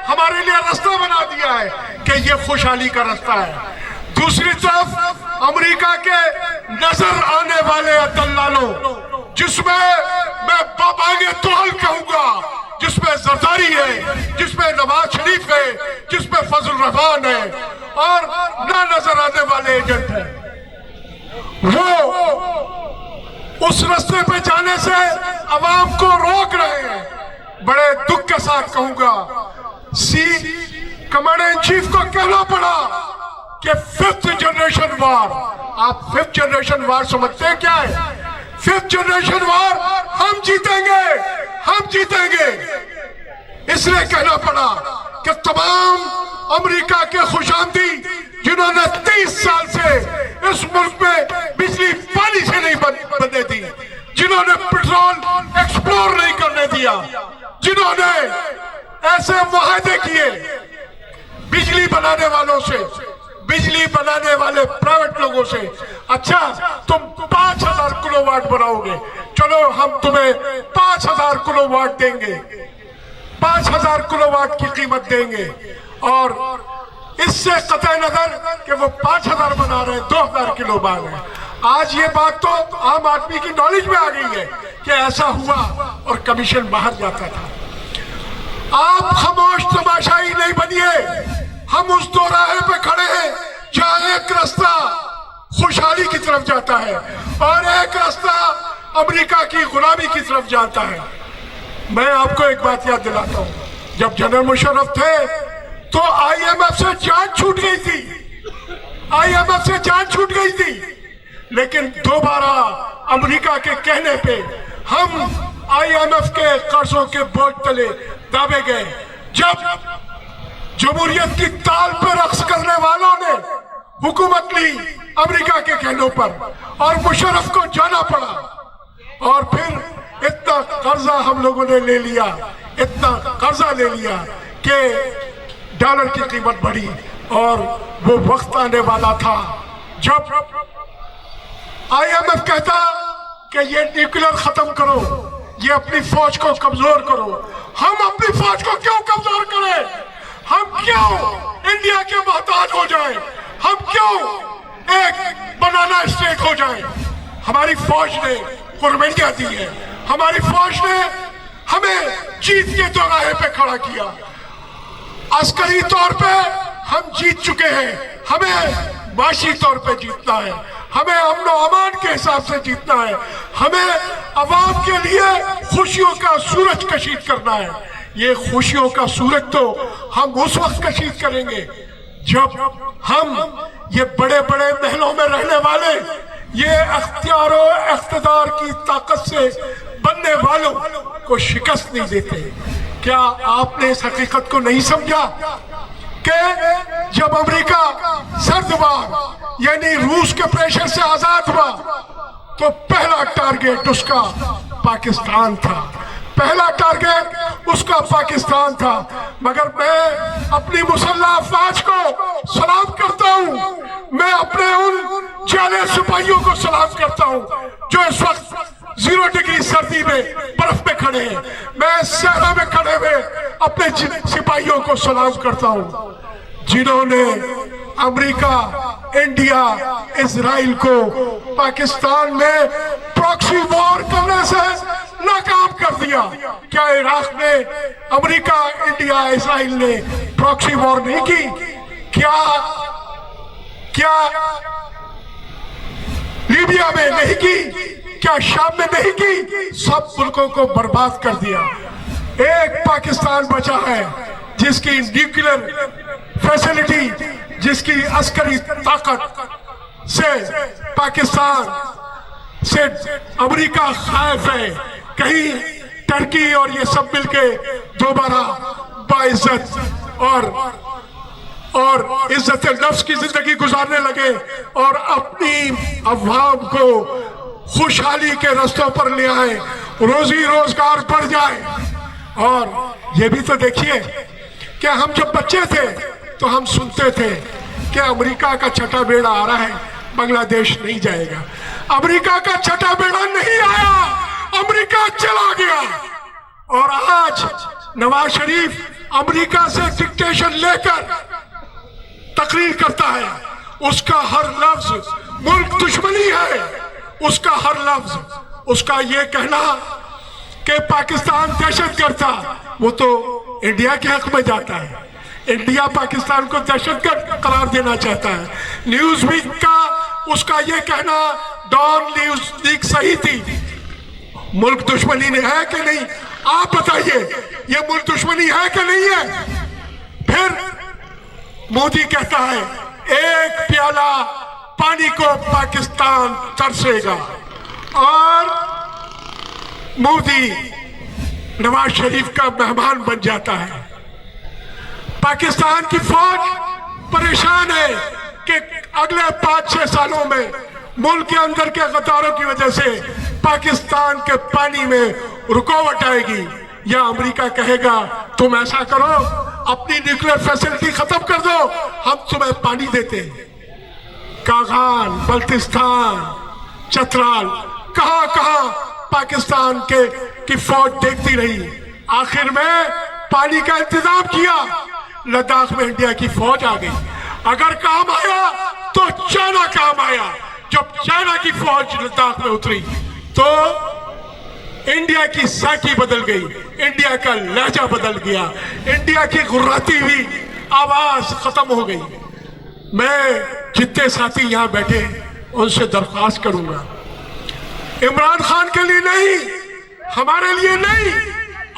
[SPEAKER 4] हमारे लिए रास्ता बना दिया है कि ये खुशहाली का रास्ता है। दूसरी तरफ अमेरिका के नजर आने वाले दलालों, जिसमें मैं बाबागे तौल कहूंगा, जिसमें जरदारी है, जिसमें नवाज शरीफ है, जिसमें फजल रहमान है और ना नजर आने वाले एजेंट हैं, वो उस रास्ते पे जाने से अवाम को रोक रहे हैं। बड़े दुख के साथ कहूंगा, कमांडर इन चीफ को कहना पड़ा कि 5th जनरेशन वार, आप 5th जनरेशन वार समझते हैं क्या है? 5th जनरेशन वार हम जीतेंगे, हम जीतेंगे। इसलिए कहना पड़ा कि तमाम अमेरिका के खुशामदी, जिन्होंने 30 साल से इस मुल्क में बिजली पानी से नहीं बनने दी, जिन्होंने पेट्रोल एक्सप्लोर नहीं करने दिया, जिन्होंने ऐसे मुआहदे किए बिजली बनाने वालों से, बिजली बनाने वाले प्राइवेट लोगों से, अच्छा तुम 5000 किलोवाट बनाओगे, चलो हम तुम्हें 5000 किलोवाट देंगे, 5000 किलोवाट की कीमत देंगे। और इससे कतई नजर कि वो 5000 बना रहे हैं, 2000 किलोवाट है। आज ये बात तो आम आदमी की नॉलेज में आ गई है कि ऐसा हुआ और कमीशन बाहर जाता था। आप खामोश तमाशाई नहीं बनिए। हम उस दोराहे पे खड़े हैं जहां एक रास्ता खुशहाली की तरफ जाता है और एक रास्ता अमेरिका की गुलामी की तरफ जाता है। मैं आपको एक बात याद दिलाता हूं, जब जनरल मुशर्रफ थे तो IMF से जान छूट गई थी, IMF से जान छूट गई थी, लेकिन दोबारा अमेरिका के कहने पे हम IMF के कर्जों के बोझ तले दाबे गए। जब जमहूरियत की ताल पर रक्स करने वालों ने हुकूमत ली अमेरिका के कहनों पर और मुशर्रफ को जाना पड़ा, और फिर इतना कर्जा हम लोगों ने ले लिया, इतना कर्जा ले लिया कि डॉलर की कीमत बढ़ी। और वो वक्त आने वाला था जब IMF कहता कि ये न्यूक्लियर खत्म करो, ये अपनी फौज को कमजोर करो। हम अपनी फौज को क्यों कमजोर करें? हम क्यों इंडिया के मोहताज हो जाएं? हम क्यों एक बनाना स्टेट हो जाएं? हमारी फौज ने कुर्बानियां दी है, हमारी फौज ने हमें जीत के दोराहे पे खड़ा किया। अस्करी तौर पे हम जीत चुके हैं, हमें माशी तौर पे जीतना है, हमें अमन और अमान के हिसाब से जीतना है, हमें अवाम के लिए खुशियों का सूरज कशीद करना है। ये खुशियों का सूरज तो हम उस वक्त कशीद करेंगे जब हम ये बड़े बड़े महलों में रहने वाले, ये अख्तियार और इख्तिदार की ताकत से बनने वालों को शिकस्त नहीं देते। क्या आपने इस हकीकत को नहीं समझा कि जब अमेरिका सर्द हुआ यानी रूस के प्रेशर से आजाद हुआ तो पहला टारगेट उसका पाकिस्तान था, पहला टारगेट उसका पाकिस्तान था। मगर मैं अपनी मुसल्लह अफवाज को सलाम करता हूं, मैं अपने उन जाले सिपाहियों को सलाम करता हूं जो इस वक्त 0 डिग्री सर्दी में बर्फ में खड़े हैं। मैं सहरा में खड़े हुए अपने सिपाहियों को सलाम करता हूं जिन्होंने अमेरिका, इंडिया, इजराइल को पाकिस्तान में प्रॉक्सी वॉर करने से नाकाम कर दिया। क्या इराक में अमेरिका, इंडिया, इजराइल ने प्रॉक्सी वॉर नहीं की? क्या लीबिया में नहीं की? क्या शाम में नहीं की? सब मुल्कों को बर्बाद कर दिया। एक पाकिस्तान बचा है जिसकी न्यूक्लियर फैसिलिटी, जिसकी अस्करी ताकत से पाकिस्तान से अमेरिका खौफ है। कहीं टर्की और ये सब मिलके दोबारा बाइज्जत और इज्जत नफ्स की जिंदगी गुजारने लगे और अपनी अवाम को खुशहाली के रास्तों पर ले आए, रोजी रोजगार बढ़ जाए। और ये भी तो देखिए कि हम जब बच्चे थे तो हम सुनते थे कि अमेरिका का छठा बेड़ा आ रहा है, बांग्लादेश नहीं जाएगा। अमेरिका का छठा बेड़ा नहीं आया, अमेरिका चला गया। और आज नवाज शरीफ अमेरिका से डिक्टेशन लेकर तकरीर करता है, उसका हर लफ्ज मुल्क दुश्मनी है, उसका हर लफ्ज, उसका ये कहना कि पाकिस्तान दहशतगर्द था, वो तो इंडिया के हक में जाता है। इंडिया पाकिस्तान को दहशतगर्द करार देना चाहता है। न्यूज वीक का उसका ये कहना, डॉन न्यूज वीक सही थी। मुल्क दुश्मनी ने है कि नहीं? आप बताइए, ये मुल्क दुश्मनी है कि नहीं है? फिर मोदी कहता है एक प्याला पानी को पाकिस्तान तरसेगा, और मोदी नवाज शरीफ का मेहमान बन जाता है। पाकिस्तान की फौज परेशान है कि अगले 5-6 सालों में मुल्क के अंदर के गद्दारों की वजह से पाकिस्तान के पानी में रुकावट आएगी, या अमेरिका कहेगा तुम ऐसा करो अपनी न्यूक्लियर फैसिलिटी खत्म कर दो, हम तुम्हें पानी देते हैं। कागान, बल्तिस्तान, चतराल, कहां कहां पाकिस्तान की फौज देखती रही। आखिर में पानी का इंतजाम किया, लद्दाख में इंडिया की फौज आ गई। अगर काम आया तो चाइना काम आया। जब चाइना की फौज लद्दाख में उतरी तो इंडिया की साकी बदल गई, इंडिया का लहजा बदल गया, इंडिया की गुर्राती हुई आवाज खत्म हो गई। मैं जितने साथी यहां बैठे उनसे दरख्वास्त करूंगा, इमरान खान के लिए नहीं, हमारे लिए नहीं,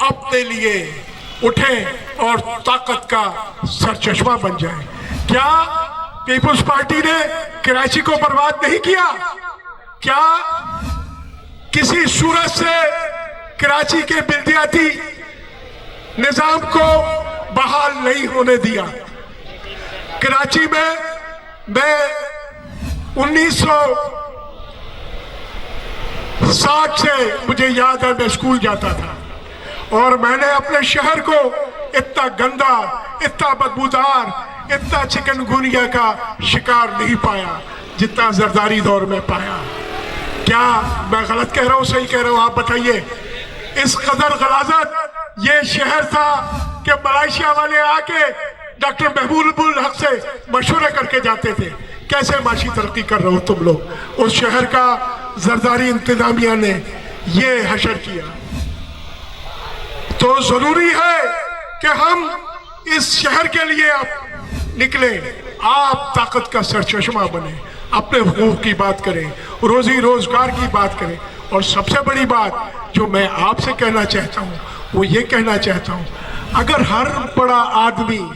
[SPEAKER 4] अपने लिए उठें और ताकत का सरचश्मा बन जाए। क्या पीपुल्स पार्टी ने कराची को बर्बाद नहीं किया? क्या किसी सूरत से कराची के बिल्दियाती निजाम को बहाल नहीं होने दिया? कराची में मैं 1960 से मुझे याद है, मैं स्कूल जाता था और मैंने अपने शहर को इतना गंदा, इतना बदबूदार, इतना चिकनगुनिया का शिकार नहीं पाया जितना जरदारी दौर में पाया। क्या मैं गलत कह रहा हूं, सही कह रहा हूं? आप बताइए। इस कदर गलाजत ये शहर था कि मलेशिया वाले आके डॉक्टर महबूबुल हक से मशवरा करके जाते थे, कैसे माशी तरक्की कर रहे हो तुम लोग। उस शहर का जरदारी इंतजामिया ने ये हशर किया। तो जरूरी है कि हम इस शहर के लिए अब निकले, आप ताकत का सरचश्मा बने, अपने हुकूक की बात करें, रोजी रोजगार की बात करें। और सबसे बड़ी बात जो मैं आपसे कहना चाहता हूं वो ये कहना चाहता हूं, अगर हर बड़ा आदमी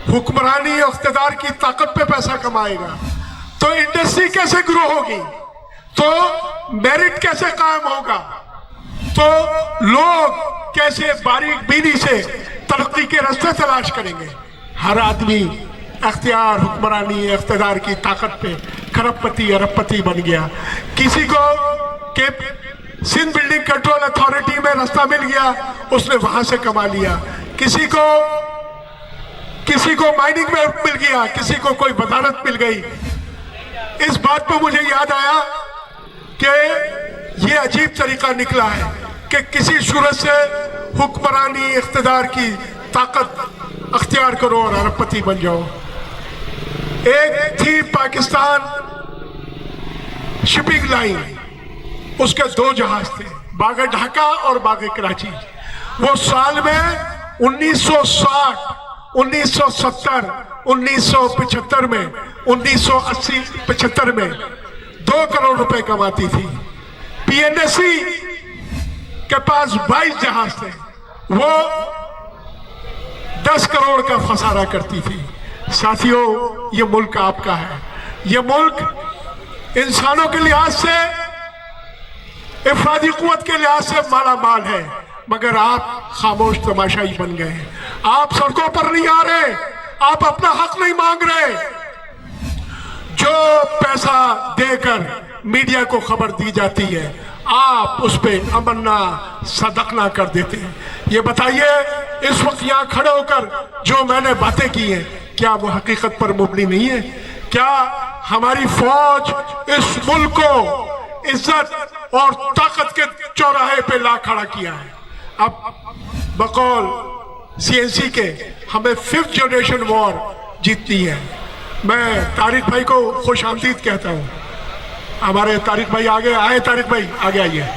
[SPEAKER 4] हुक्मरानी इख्तिदार की ताकत पे पैसा कमाएगा तो इंडस्ट्री कैसे ग्रो होगी, तो मेरिट कैसे कायम होगा, तो लोग कैसे बारीक बीनी से तरक्की के रास्ते तलाश करेंगे। हर आदमी अख्तियार, हुक्मरानी इख्तिदार की ताकत पे खरबपति अरबपति बन गया। किसी को के सिंध बिल्डिंग कंट्रोल अथॉरिटी में रास्ता मिल गया, उसने वहां से कमा लिया। किसी को माइनिंग में मिल गया, किसी को कोई वजारत मिल गई। इस बात पर मुझे याद आया कि ये अजीब तरीका निकला है कि किसी सूरत से हुक्मरानी इख्तिदार की ताकत अख्तियार करो और अरबपति बन जाओ। एक थी पाकिस्तान शिपिंग लाइन, उसके 2 जहाज थे, बागे ढाका और बागे कराची। वो साल में 1960, 1970, 1975 में, 1980-75 में 2 करोड़ रुपए कमाती थी। पीएनएससी के पास 22 जहाज थे, वो 10 करोड़ का फसारा करती थी। साथियों, ये मुल्क आपका है, ये मुल्क इंसानों के लिहाज से, इफरादी कुव्वत के लिहाज से माला माल है, मगर आप खामोश तमाशाई बन गए हैं। आप सड़कों पर नहीं आ रहे, आप अपना हक नहीं मांग रहे। जो पैसा देकर मीडिया को खबर दी जाती है, आप उस पर अमन्ना सदकना कर देते हैं। ये बताइए, इस वक्त यहाँ खड़े होकर जो मैंने बातें की हैं, क्या वो हकीकत पर मुबनी नहीं है? क्या हमारी फौज इस मुल्क को इज्जत और ताकत के चौराहे पे ला खड़ा किया है? अब बकौल सीएनसी के हमें 5th जनरेशन वॉर जीतनी है। मैं तारिक भाई को खुश आमदीद कहता हूँ। हमारे तारिक भाई आगे आए, तारिक भाई आगे आइए।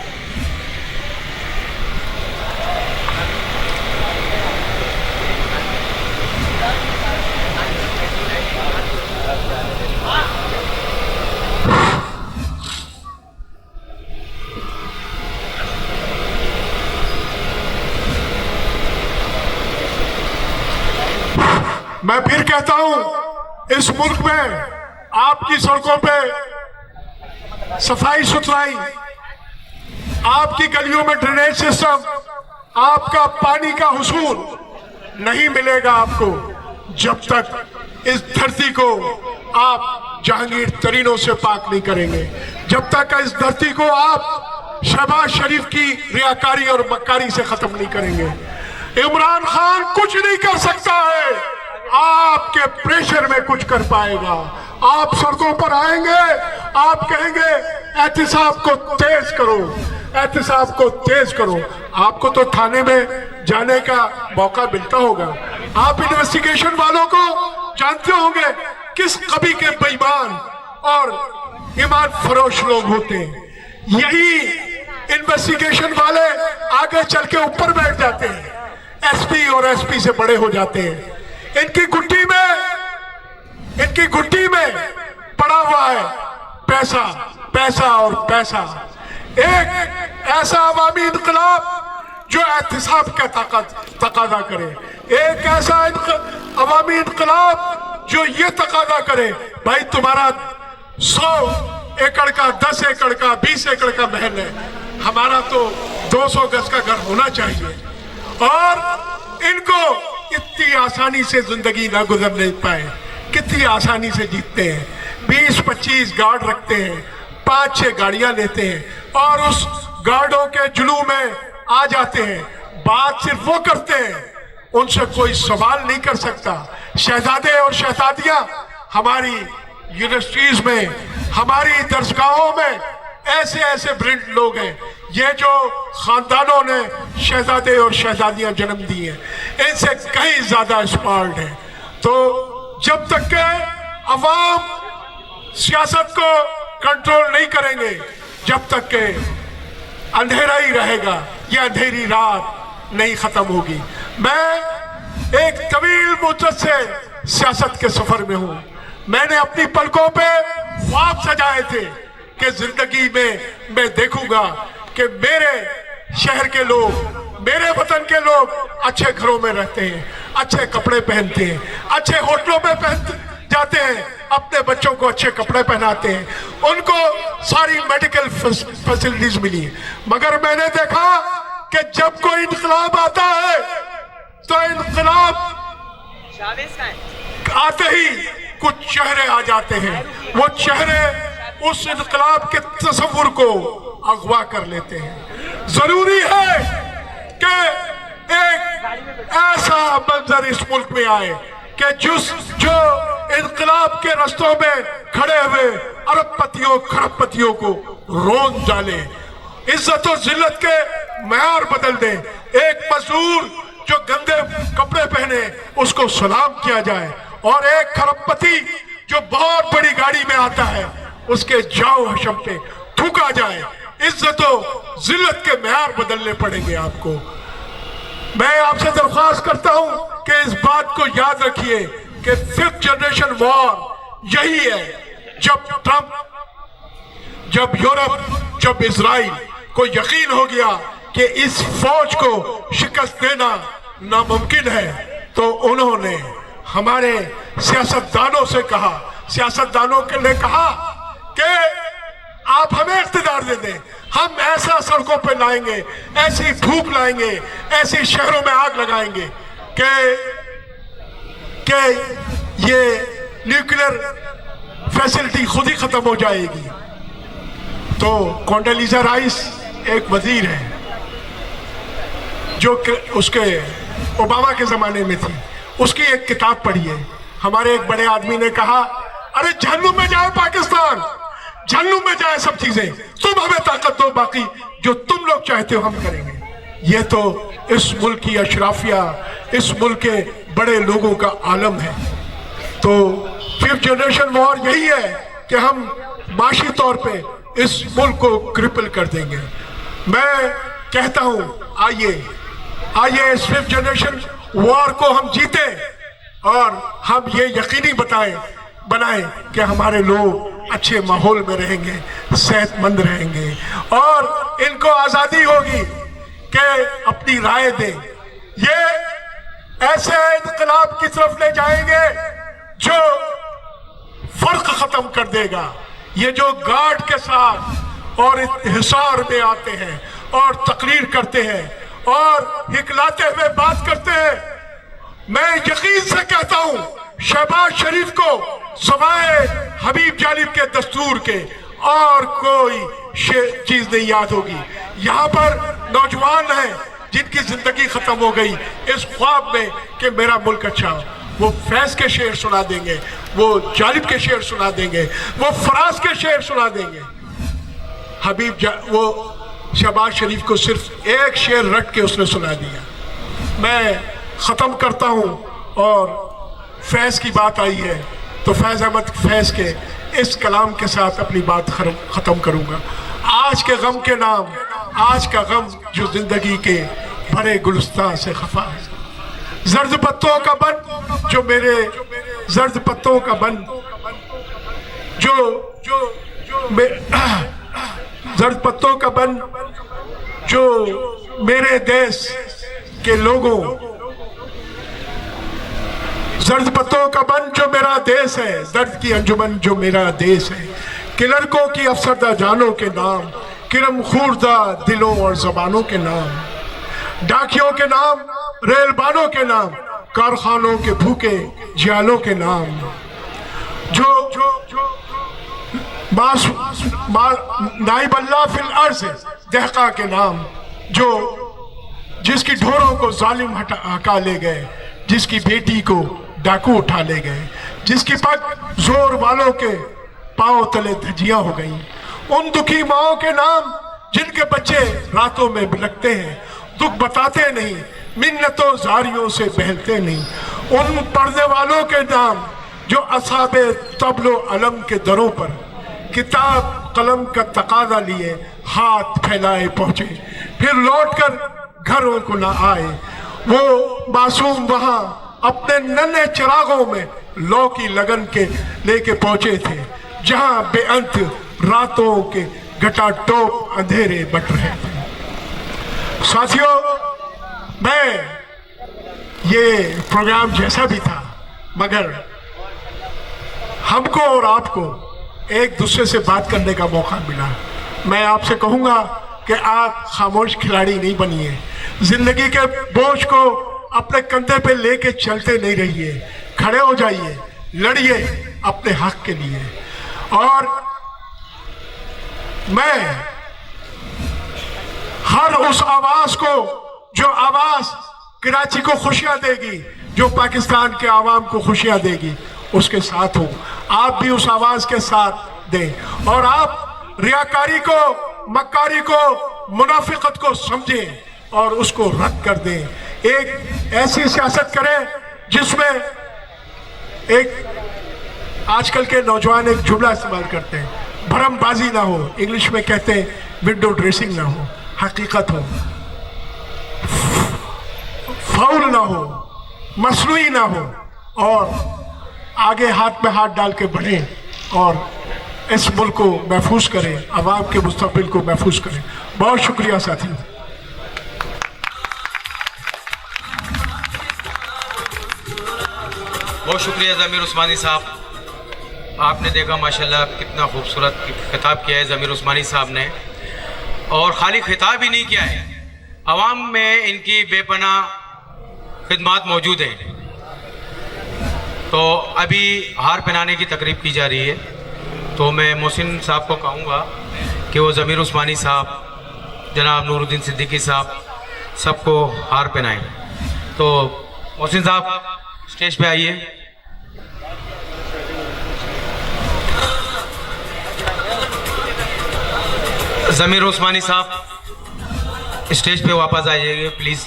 [SPEAKER 4] मैं फिर कहता हूं, इस मुल्क में आपकी सड़कों पे सफाई सुथराई, आपकी गलियों में ड्रेनेज सिस्टम, आपका पानी का हुसूल नहीं मिलेगा आपको जब तक इस धरती को आप जहांगीर तरीनों से पाक नहीं करेंगे, जब तक इस धरती को आप शहबाज शरीफ की रियाकारी और मक्कारी से खत्म नहीं करेंगे, इमरान खान कुछ नहीं कर सकता है, आपके प्रेशर में कुछ कर पाएगा। आप सड़कों पर आएंगे, आप कहेंगे एहतिसाब को तेज करो, एहतिसाब को तेज करो। आपको तो थाने में जाने का मौका मिलता होगा। आप इन्वेस्टिगेशन वालों को जानते होंगे किस कभी के बेईमान और ईमान फरोश लोग होते हैं। यही इन्वेस्टिगेशन वाले आगे चल के ऊपर बैठ जाते हैं, एसपी और एसपी से बड़े हो जाते हैं। इनकी गुट्टी में पड़ा हुआ है पैसा, पैसा और पैसा। एक ऐसा अवामी इनकलाब जो एहतिसाब का तकादा करे, एक ऐसा अवामी इनकलाब जो ये तकादा करे भाई तुम्हारा 100 एकड़ का, 10 एकड़ का, 20 एकड़ का महल है, हमारा तो 200 गज का घर होना चाहिए। और इनको इतनी आसानी से जिंदगी ना गुजरने पाए, कितनी आसानी से जीतते हैं। 20-25 गार्ड रखते हैं, 5-6 गाड़ियां लेते हैं और उस गार्डों के जुलूम में आ जाते हैं। बात सिर्फ वो करते हैं, उनसे कोई सवाल नहीं कर सकता। शहजादे और शहजादियां हमारी यूनिवर्सिटीज में, हमारी दरसगाहों में ऐसे ऐसे ब्रिलियंट लोग हैं, ये जो खानदानों ने शहजादे और शहजादियां जन्म दी हैं, इनसे कहीं ज्यादा स्मार्ट है। तो जब तक के अवाम सियासत को कंट्रोल नहीं करेंगे, जब तक के अंधेरा ही रहेगा, ये अंधेरी रात नहीं खत्म होगी। मैं एक तवील मुद्दत से सियासत के सफर में हूं। मैंने अपनी पलकों पे ख्वाब सजाए थे कि जिंदगी में मैं देखूंगा कि मेरे शहर के लोग, मेरे वतन के लोग अच्छे घरों में रहते हैं, अच्छे कपड़े पहनते हैं, अच्छे होटलों में पहन जाते हैं, अपने बच्चों को अच्छे कपड़े पहनाते हैं, उनको सारी मेडिकल फैसिलिटीज मिली। मगर मैंने देखा कि जब कोई इनकलाब आता है तो इनकलाब आते ही कुछ चेहरे आ जाते हैं, वो चेहरे उस इनकलाब के तस्वुर को अगवा कर लेते हैं। जरूरी है कि एक ऐसा मंजर इस मुल्क में आए कि जो इनकलाब के रस्तों में खड़े हुए अरबपतियों खरबपतियों को रोन डाले, इज्जत और जिल्लत के मैार बदल दे। एक मजदूर जो गंदे कपड़े पहने उसको सलाम किया जाए, और एक खरबपति जो बहुत बड़ी गाड़ी में आता है उसके जाओ हशम पे थूका जाए। इज्जत और जिल्लत के मैार बदलने पड़ेंगे आपको। मैं आपसे दरख्वास्त करता हूं कि इस बात को याद रखिए कि 5th जनरेशन वॉर यही है। जब ट्रंप, जब यूरोप, जब इजराइल को यकीन हो गया कि इस फौज को शिकस्त देना नामुमकिन है, तो उन्होंने हमारे सियासतदानों से कहा, सियासतदानों ने कहा कि आप हमें इख्तिदार दे दें, हम ऐसा सड़कों पे लाएंगे, ऐसी भूख लाएंगे, ऐसे शहरों में आग लगाएंगे कि ये न्यूक्लियर फैसिलिटी खुद ही खत्म हो जाएगी। तो कोंडोलीजा राइस एक वजीर है जो उसके ओबामा के जमाने में थी, उसकी एक किताब पढ़ी है। हमारे एक बड़े आदमी ने कहा, अरे जहन्नुम में जाए पाकिस्तान, जहन्नुम में जाए सब चीजें, तुम हमें ताकत दो, बाकी जो तुम लोग चाहते हो हम करेंगे। ये तो इस मुल्क की अशराफिया, इस मुल्क के बड़े लोगों का आलम है। तो 5th जनरेशन वॉर यही है कि हम माशी तौर पे इस मुल्क को क्रिपल कर देंगे। मैं कहता हूं आइए इस 5th जनरेशन वॉर को हम जीते और हम ये यकीनी बनाएं कि हमारे लोग अच्छे माहौल में रहेंगे, सेहतमंद रहेंगे और इनको आज़ादी होगी कि अपनी राय दें। ये ऐसे इनकलाब की तरफ ले जाएंगे जो फर्क खत्म कर देगा। ये जो गार्ड के साथ और हिसार में आते हैं और तकरीर करते हैं और हिकलाते हुए बात करते हैं, मैं यकीन से कहता हूं शहबाज शरीफ को सवाए हबीब जालिब के दस्तूर के और कोई चीज नहीं याद होगी। यहाँ पर नौजवान हैं, जिनकी जिंदगी खत्म हो गई इस ख्वाब में कि मेरा मुल्क अच्छा हो, वो फैज़ के शेर सुना देंगे, वो जालिब के शेर सुना देंगे, वो फराज के शेर सुना देंगे। वो शहबाज शरीफ को सिर्फ एक शेर रट के उसने सुना दिया। मैं ख़त्म करता हूँ और फैज़ की बात आई है तो फैज़ अहमद फैज़ के इस कलाम के साथ अपनी बात ख़त्म करूँगा। आज के गम के नाम, आज का गम जो ज़िंदगी के भरे गुलस्तान से खफा है, जर्द पत्तों का बन जो मेरे जर्द पत्तों का बन जो जर्द पत्तों का बन जो मेरे देश के लोगों, जर्द पत्तों का बन जो मेरा देश है, दर्द की अंजुमन जो मेरा देश है, किलरकों की अफसरदा जानों के नाम, किरम खूरदा दिलों और जबानों के नाम, डाकियों के नाम, रेलबानों के नाम, कारखानों के भूखे जियालों के नाम, जो नाइब अल्लाह फिल अर्ज़ दहका के नाम, जो जिसकी ढोरों को जालिम हका ले गए, जिसकी बेटी को डाकू उठा ले गए, जिसकी पग जोर वालों के पांव तले धजियां हो गई, उन दुखी माओं के नाम जिनके बच्चे रातों में बिलखते हैं, दुख बताते नहीं, मिन्नतों जारियों से बहलते नहीं, उन पर्दे वालों के नाम जो असाबे तबलो अलम के दरों पर किताब कलम का तकाजा लिए हाथ फैलाए पहुंचे, फिर लौटकर घरों को ना आए। वो मासूम वहां अपने नन्हे चिरागों में लौ की लगन के लेके पहुंचे थे, जहां बेअंत रातों के घटाटोप अंधेरे बट रहे थे। साथियों, मैं ये प्रोग्राम जैसा भी था, मगर हमको और आपको एक दूसरे से बात करने का मौका मिला। मैं आपसे कहूँगा कि आप खामोश खिलाड़ी नहीं बनिए, जिंदगी के बोझ को अपने कंधे पे लेके चलते नहीं रहिए, खड़े हो जाइए, लड़िए अपने हक के लिए। और मैं हर उस आवाज को, जो आवाज कराची को खुशियां देगी, जो पाकिस्तान के आवाम को खुशियां देगी, उसके साथ हूं। आप भी उस आवाज के साथ दें और आप रियाकारी को, मक्कारी को, मुनाफिकत को समझें और उसको रद्द कर दें। एक ऐसी सियासत करें जिसमें एक आजकल के नौजवान एक जुमला इस्तेमाल करते हैं, भरमबाजी ना हो, इंग्लिश में कहते हैं विंडो ड्रेसिंग ना हो, हकीकत हो, फाउल ना हो, मसनूई ना हो, और आगे हाथ में हाथ डाल के बढ़ें और इस मुल्क को महफूज करें, आवाम के मुस्तकबिल को महफूज करें। बहुत शुक्रिया साथियों।
[SPEAKER 2] बहुत शुक्रिया ज़मीर उस्मानी साहब। आपने देखा माशाल्लाह कितना खूबसूरत खिताब किया है ज़मीर उस्मानी साहब ने, और खाली खिताब ही नहीं किया है, आवाम में इनकी बेपनाह खिदमात मौजूद हैं। तो अभी हार पहनाने की तकरीब की जा रही है, तो मैं मोहसिन साहब को कहूँगा कि वो ज़मीर उस्मानी साहब, जनाब नूरुद्दीन सिद्दीकी साहब, सबको हार पहनाएं। तो मोहसिन साहब स्टेज पे आइए। ज़मीर उस्मानी साहब स्टेज पे वापस आइएगा please.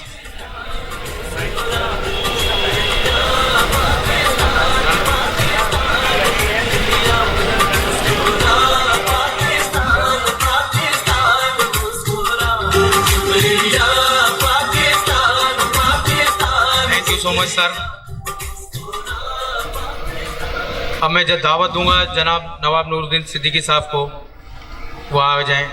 [SPEAKER 2] Thank you so much sir. अब मैं जब दावत दूंगा जनाब नवाब नूरुद्दीन सिद्दीकी साहब को, वो आ जाएं।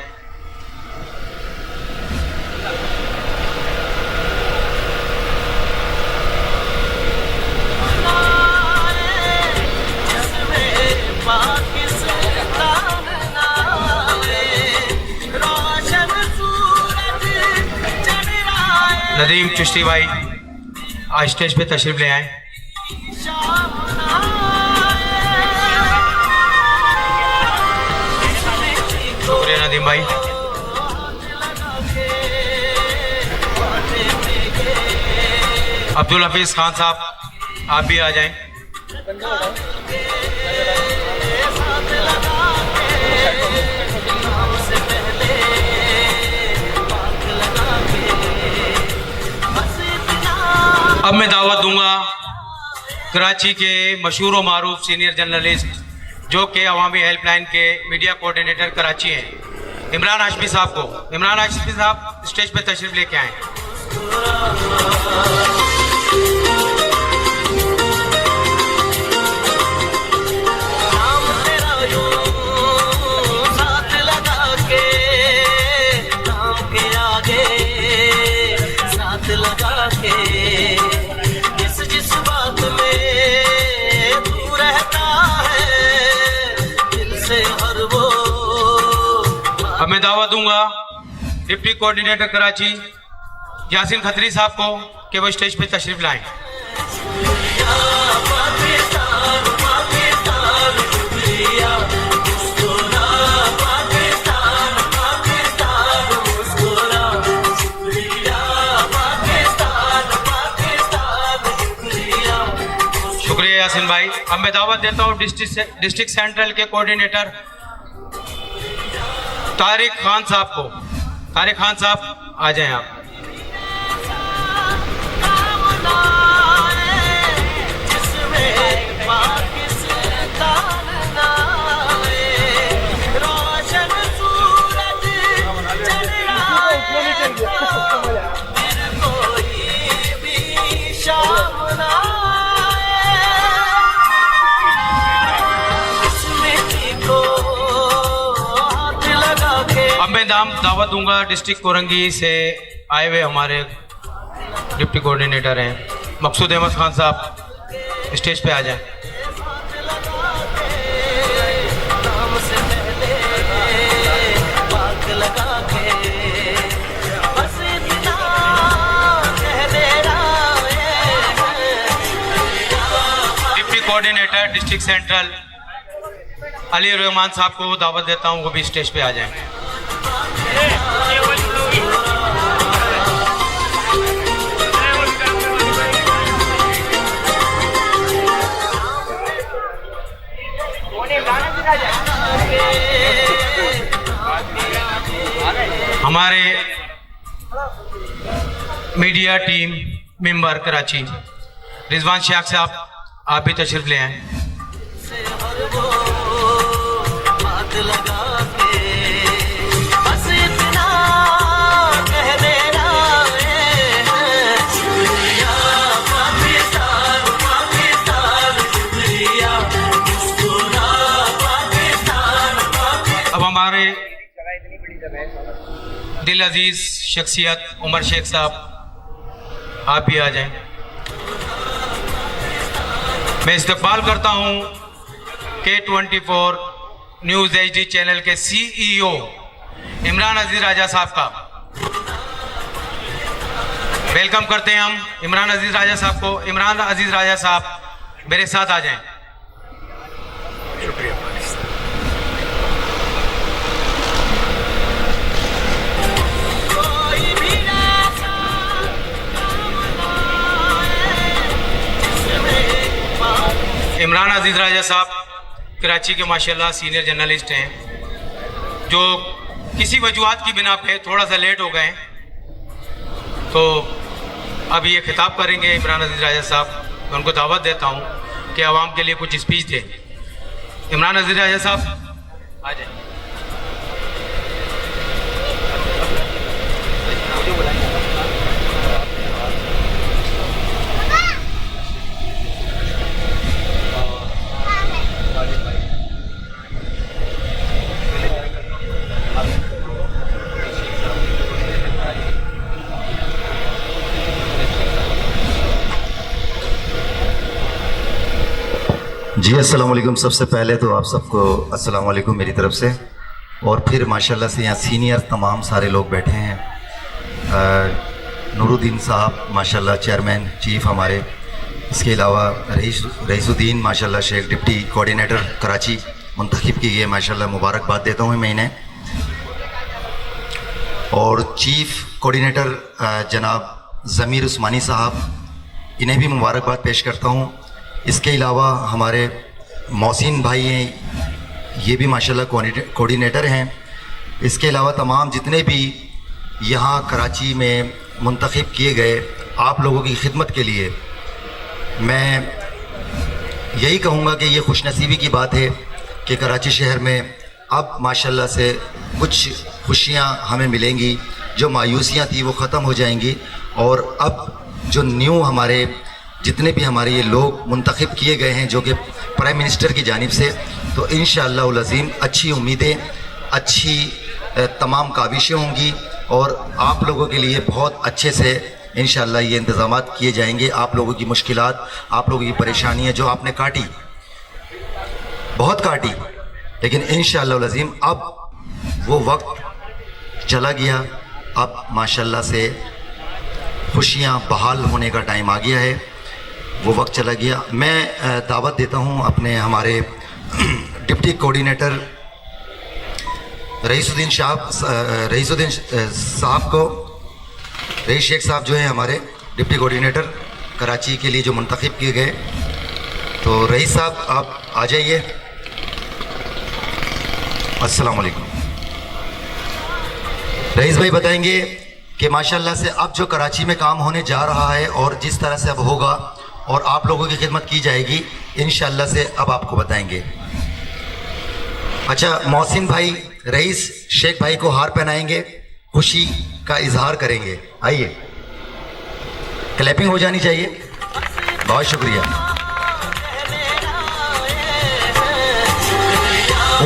[SPEAKER 2] नदीम चिश्ती भाई आज स्टेज पे तशरीफ ले आए। शुक्रिया नदीम भाई। अब्दुल हफीज़ खान साहब आप भी आ जाएं। अब मैं दावत दूंगा कराची के मशहूर व मारूफ सीनियर जर्नलिस्ट जो कि अवामी हेल्पलाइन के मीडिया कोऑर्डिनेटर कराची हैं, इमरान हाशमी साहब को। इमरान हाशमी साहब स्टेज पे तशरीफ लेके आए। अब मैं दावा दूंगा डिप्टी कोऑर्डिनेटर कराची यासीन खत्री साहब को कि वो स्टेज पे तशरीफ लाएं। शुक्रिया यासीन भाई। अब मैं दावत देता हूँ डिस्ट्रिक्ट सेंट्रल के कोऑर्डिनेटर तारिक खान साहब को। तारिक खान साहब आ जाएं आप। अब मैं दावत दूंगा डिस्ट्रिक्ट कोरंगी से आए हुए हमारे डिप्टी कोऑर्डिनेटर हैं मकसूद अहमद खान साहब, स्टेज पे आ जाएं। Deputy coordinator district central Ali Rahman साहब को दावत देता हूं, वो भी स्टेज पे आ जाएं। हमारे media team member Karachi Rizwan शाख साहब आप भी तशरीफ ले आए। अब हमारे दिल अजीज शख्सियत उमर शेख साहब आप भी आ जाएं। मैं इस्तकबाल करता हूं K24 न्यूज़ HD चैनल के CEO इमरान अजीज राजा साहब का। वेलकम करते हैं हम इमरान अजीज राजा साहब को। इमरान अजीज राजा साहब मेरे साथ आ जाएं।
[SPEAKER 4] शुक्रिया।
[SPEAKER 2] इमरान अजीज राजा साहब कराची के माशाल्लाह सीनियर जर्नलिस्ट हैं, जो किसी वजूहत की बिना पे थोड़ा सा लेट हो गए, तो अब ये खिताब करेंगे इमरान अजीज राजा साहब। मैं उनको दावत देता हूँ कि आवाम के लिए कुछ स्पीच दें। इमरान अजीज राजा साहब आ जाए।
[SPEAKER 5] जी अस्सलाम वालेकुम। सबसे पहले तो आप सबको अस्सलाम वालेकुम मेरी तरफ से। और फिर माशाल्लाह से यहाँ सीनियर तमाम सारे लोग बैठे हैं। नूरुद्दीन साहब माशाल्लाह चेयरमैन चीफ हमारे, इसके अलावा रईसुद्दीन माशाल्लाह शेख डिप्टी कोऑर्डिनेटर कराची मुंतखब की गई, माशाल्लाह मुबारकबाद देता हूँ मैं इन्हें। और चीफ कोऑर्डिनेटर जनाब ज़मीर उस्मानी साहब इन्हें भी मुबारकबाद पेश करता हूँ। इसके अलावा हमारे मोहसिन भाई हैं, ये भी माशाल्लाह कोऑर्डिनेटर हैं। इसके अलावा तमाम जितने भी यहाँ कराची में मुंतखब किए गए आप लोगों की खिदमत के लिए मैं यही कहूँगा कि ये खुशनसीबी की बात है कि कराची शहर में अब माशाल्लाह से कुछ खुशियाँ हमें मिलेंगी, जो मायूसियाँ थी वो ख़त्म हो जाएंगी और अब जो न्यू हमारे जितने भी हमारे ये लोग मुंतखब किए गए हैं जो कि प्राइम मिनिस्टर की जानिब से, तो इंशाअल्लाह अज़ीम अच्छी उम्मीदें, अच्छी तमाम काविशें होंगी और आप लोगों के लिए बहुत अच्छे से इंशाअल्लाह ये इंतज़ामात किए जाएंगे। आप लोगों की मुश्किलात, आप लोगों की परेशानियाँ जो आपने काटी, बहुत काटी, लेकिन इंशाअल्लाह अज़ीम अब वो वक्त चला गया। अब माशाअल्लाह से खुशियाँ बहाल होने का टाइम आ गया है, वो वक्त चला गया। मैं दावत देता हूँ अपने हमारे डिप्टी कोऑर्डिनेटर रईसुद्दीन साहब को। रईस शेख साहब जो हैं हमारे डिप्टी कोऑर्डिनेटर कराची के लिए जो मुंतखब किए गए, तो रईस साहब आप आ जाइए। अस्सलाम वालेकुम। रईस भाई बताएंगे कि माशाल्लाह से अब जो कराची में काम होने जा रहा है और जिस तरह से अब होगा और आप लोगों की खिदमत की जाएगी इंशाअल्लाह से, अब आपको बताएंगे। अच्छा, मोहसिन भाई रईस शेख भाई को हार पहनाएंगे, खुशी का इजहार करेंगे। आइए, क्लैपिंग हो जानी चाहिए। बहुत शुक्रिया।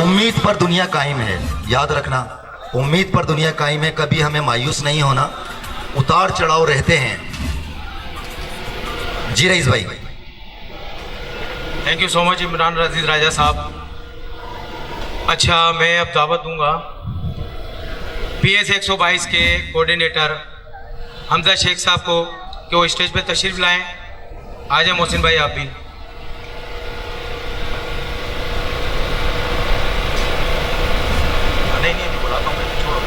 [SPEAKER 5] उम्मीद पर दुनिया कायम है, याद रखना, उम्मीद पर दुनिया कायम है। कभी हमें मायूस नहीं होना, उतार चढ़ाव रहते हैं। जी रईस भाई।
[SPEAKER 2] Thank you so much Imran Rajeez Raja साहब। अच्छा, मैं अब दावत दूंगा PS 122 के कोऑर्डिनेटर हमजा शेख साहब को कि वो स्टेज पे तशरीफ़ लाएं। आ जाए मोहसिन भाई आप भी। नहीं बुलाता हूँ मैं, छोड़ो।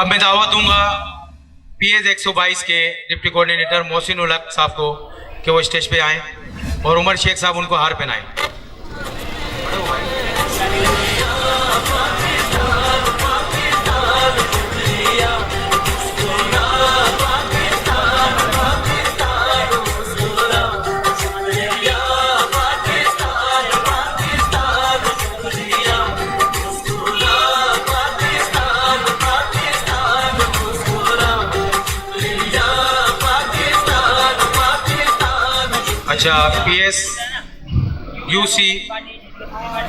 [SPEAKER 2] अब मैं दावत दूंगा PS 122 के डिप्टी कोऑर्डिनेटर मोहसिन उल हक साहब को कि वो स्टेज पे आएं और उमर शेख साहब उनको हार पहनाएं। अच्छा, PS UC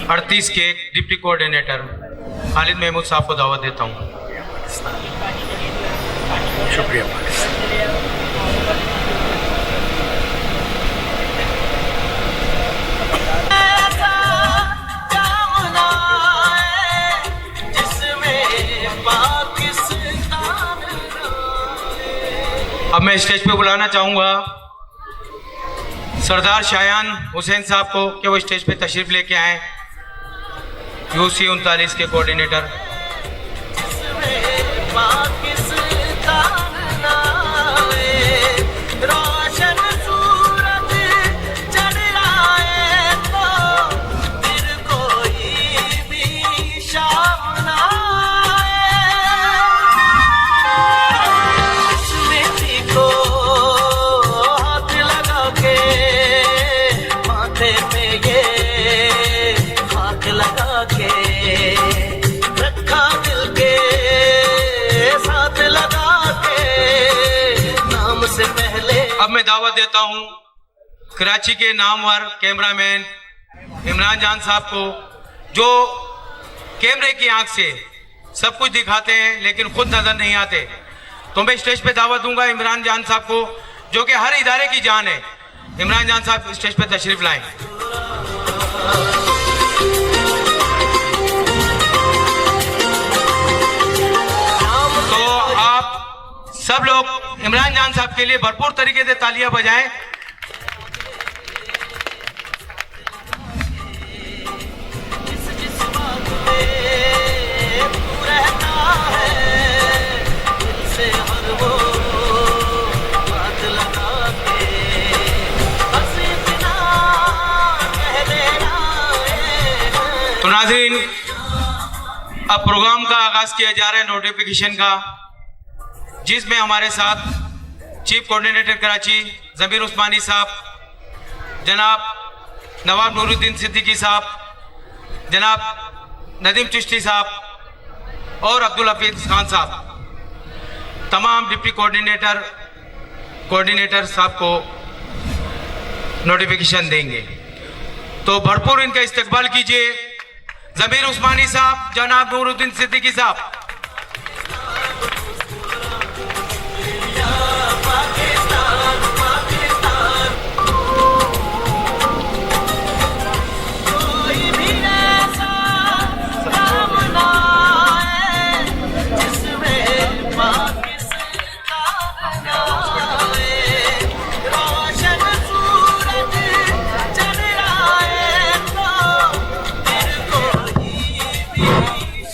[SPEAKER 2] 38 के डिप्टी कोऑर्डिनेटर खालिद महमूद साहब को दावत देता हूँ।
[SPEAKER 4] शुक्रिया।
[SPEAKER 2] अब मैं स्टेज पे बुलाना चाहूँगा सरदार शायान हुसैन साहब को कि वो स्टेज पे तशरीफ लेके आए। UC 39 के कोऑर्डिनेटर। अब मैं दावत देता हूं कराची के नामवर कैमरामैन इमरान जान साहब को, जो कैमरे की आंख से सब कुछ दिखाते हैं लेकिन खुद नजर नहीं आते। तो मैं स्टेज पे दावत दूंगा इमरान जान साहब को, जो कि हर इदारे की जान है। इमरान जान साहब स्टेज पे तशरीफ लाएं। तो आप सब लोग इमरान जान साहब के लिए भरपूर तरीके से तालियां बजाएं। तो नाज़रीन, अब प्रोग्राम का आगाज किया जा रहा है नोटिफिकेशन का, जिसमें हमारे साथ चीफ कोऑर्डिनेटर कराची ज़मीर उस्मानी साहब, जनाब नवाब नूरुद्दीन सिद्दीकी साहब, जनाब नदीम चिश्ती साहब और अब्दुल हफीज खान साहब, तमाम डिप्टी कोऑर्डिनेटर साहब को नोटिफिकेशन देंगे। तो भरपूर इनका इस्तकबाल कीजिए। ज़मीर उस्मानी साहब, जनाब नूरुद्दीन सिद्दीकी साहब।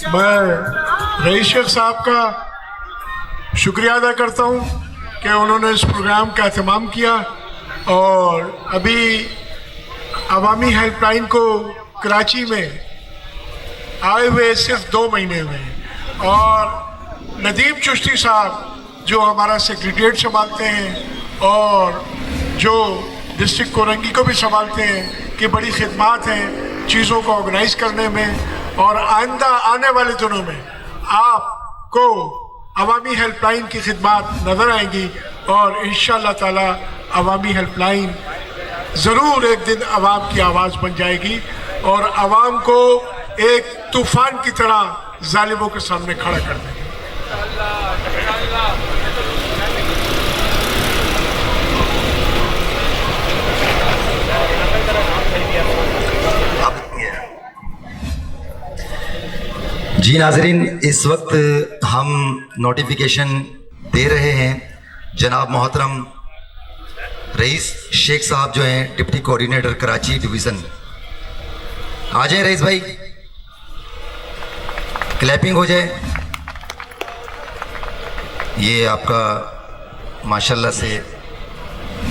[SPEAKER 4] मैं रईस शेख साहब का शुक्रिया अदा करता हूं कि उन्होंने इस प्रोग्राम का एहतमाम किया और अभी अवामी हेल्पलाइन को कराची में आए हुए सिर्फ 2 महीने हुए हैं और नदीम चिश्ती साहब जो हमारा सेक्रेटरीट संभालते हैं और जो डिस्ट्रिक्ट कोरंगी को भी संभालते हैं कि बड़ी खिदमत हैं चीज़ों को ऑर्गेनाइज करने में। और आइंदा आने वाले दिनों में आपको अवामी हेल्पलाइन की खिदमत नज़र आएंगी और इंशाअल्लाह ताला अवामी हेल्पलाइन ज़रूर एक दिन आवाम की आवाज़ बन जाएगी और आवाम को एक तूफ़ान की तरह जालिमों के सामने खड़ा कर देगी।
[SPEAKER 5] जी नाजरीन, इस वक्त हम नोटिफिकेशन दे रहे हैं। जनाब मोहतरम रईस शेख साहब जो हैं डिप्टी कोऑर्डिनेटर कराची डिवीज़न, आ जाए रईस भाई, क्लैपिंग हो जाए। ये आपका माशाल्लाह से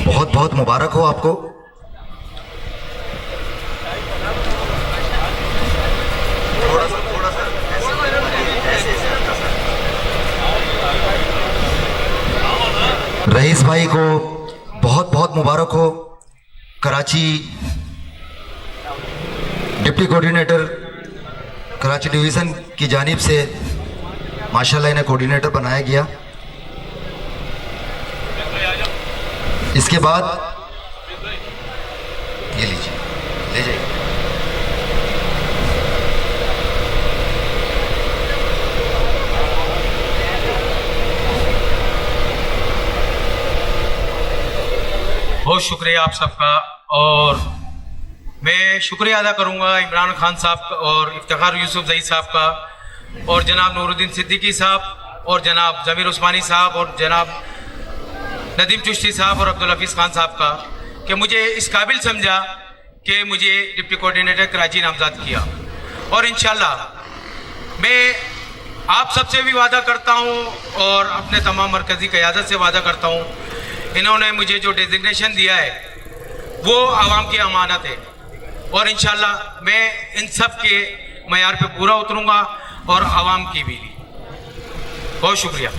[SPEAKER 5] बहुत बहुत मुबारक हो आपको। रईस भाई को बहुत बहुत मुबारक हो। Karachi deputy coordinator Karachi division की जानिब से माशाल्लाह इन्हें कोऑर्डिनेटर बनाया गया। इसके बाद ये लीजिए, ले जाइए।
[SPEAKER 2] बहुत शुक्रिया आप सबका। और मैं शुक्रिया अदा करूंगा इमरान खान साहब का और इफ्तिखार यूसुफ जई साहब का और जनाब नूरुद्दीन सिद्दीकी साहब और जनाब ज़मीर उस्मानी साहब और जनाब नदीम चिश्ती साहब और अब्दुल हफीज़ खान साहब का कि मुझे इस काबिल समझा कि मुझे डिप्टी कोऑर्डिनेटर कराची नामज़द किया। और इंशाल्लाह मैं आप सबसे भी वादा करता हूं और अपने तमाम मरकज़ी क़यादत से वादा करता हूं, इन्होंने मुझे जो डेजिग्नेशन दिया है वो आवाम की अमानत है और इंशाल्लाह मैं इन सब के मयार पे पूरा उतरूंगा और आवाम की भी। बहुत शुक्रिया।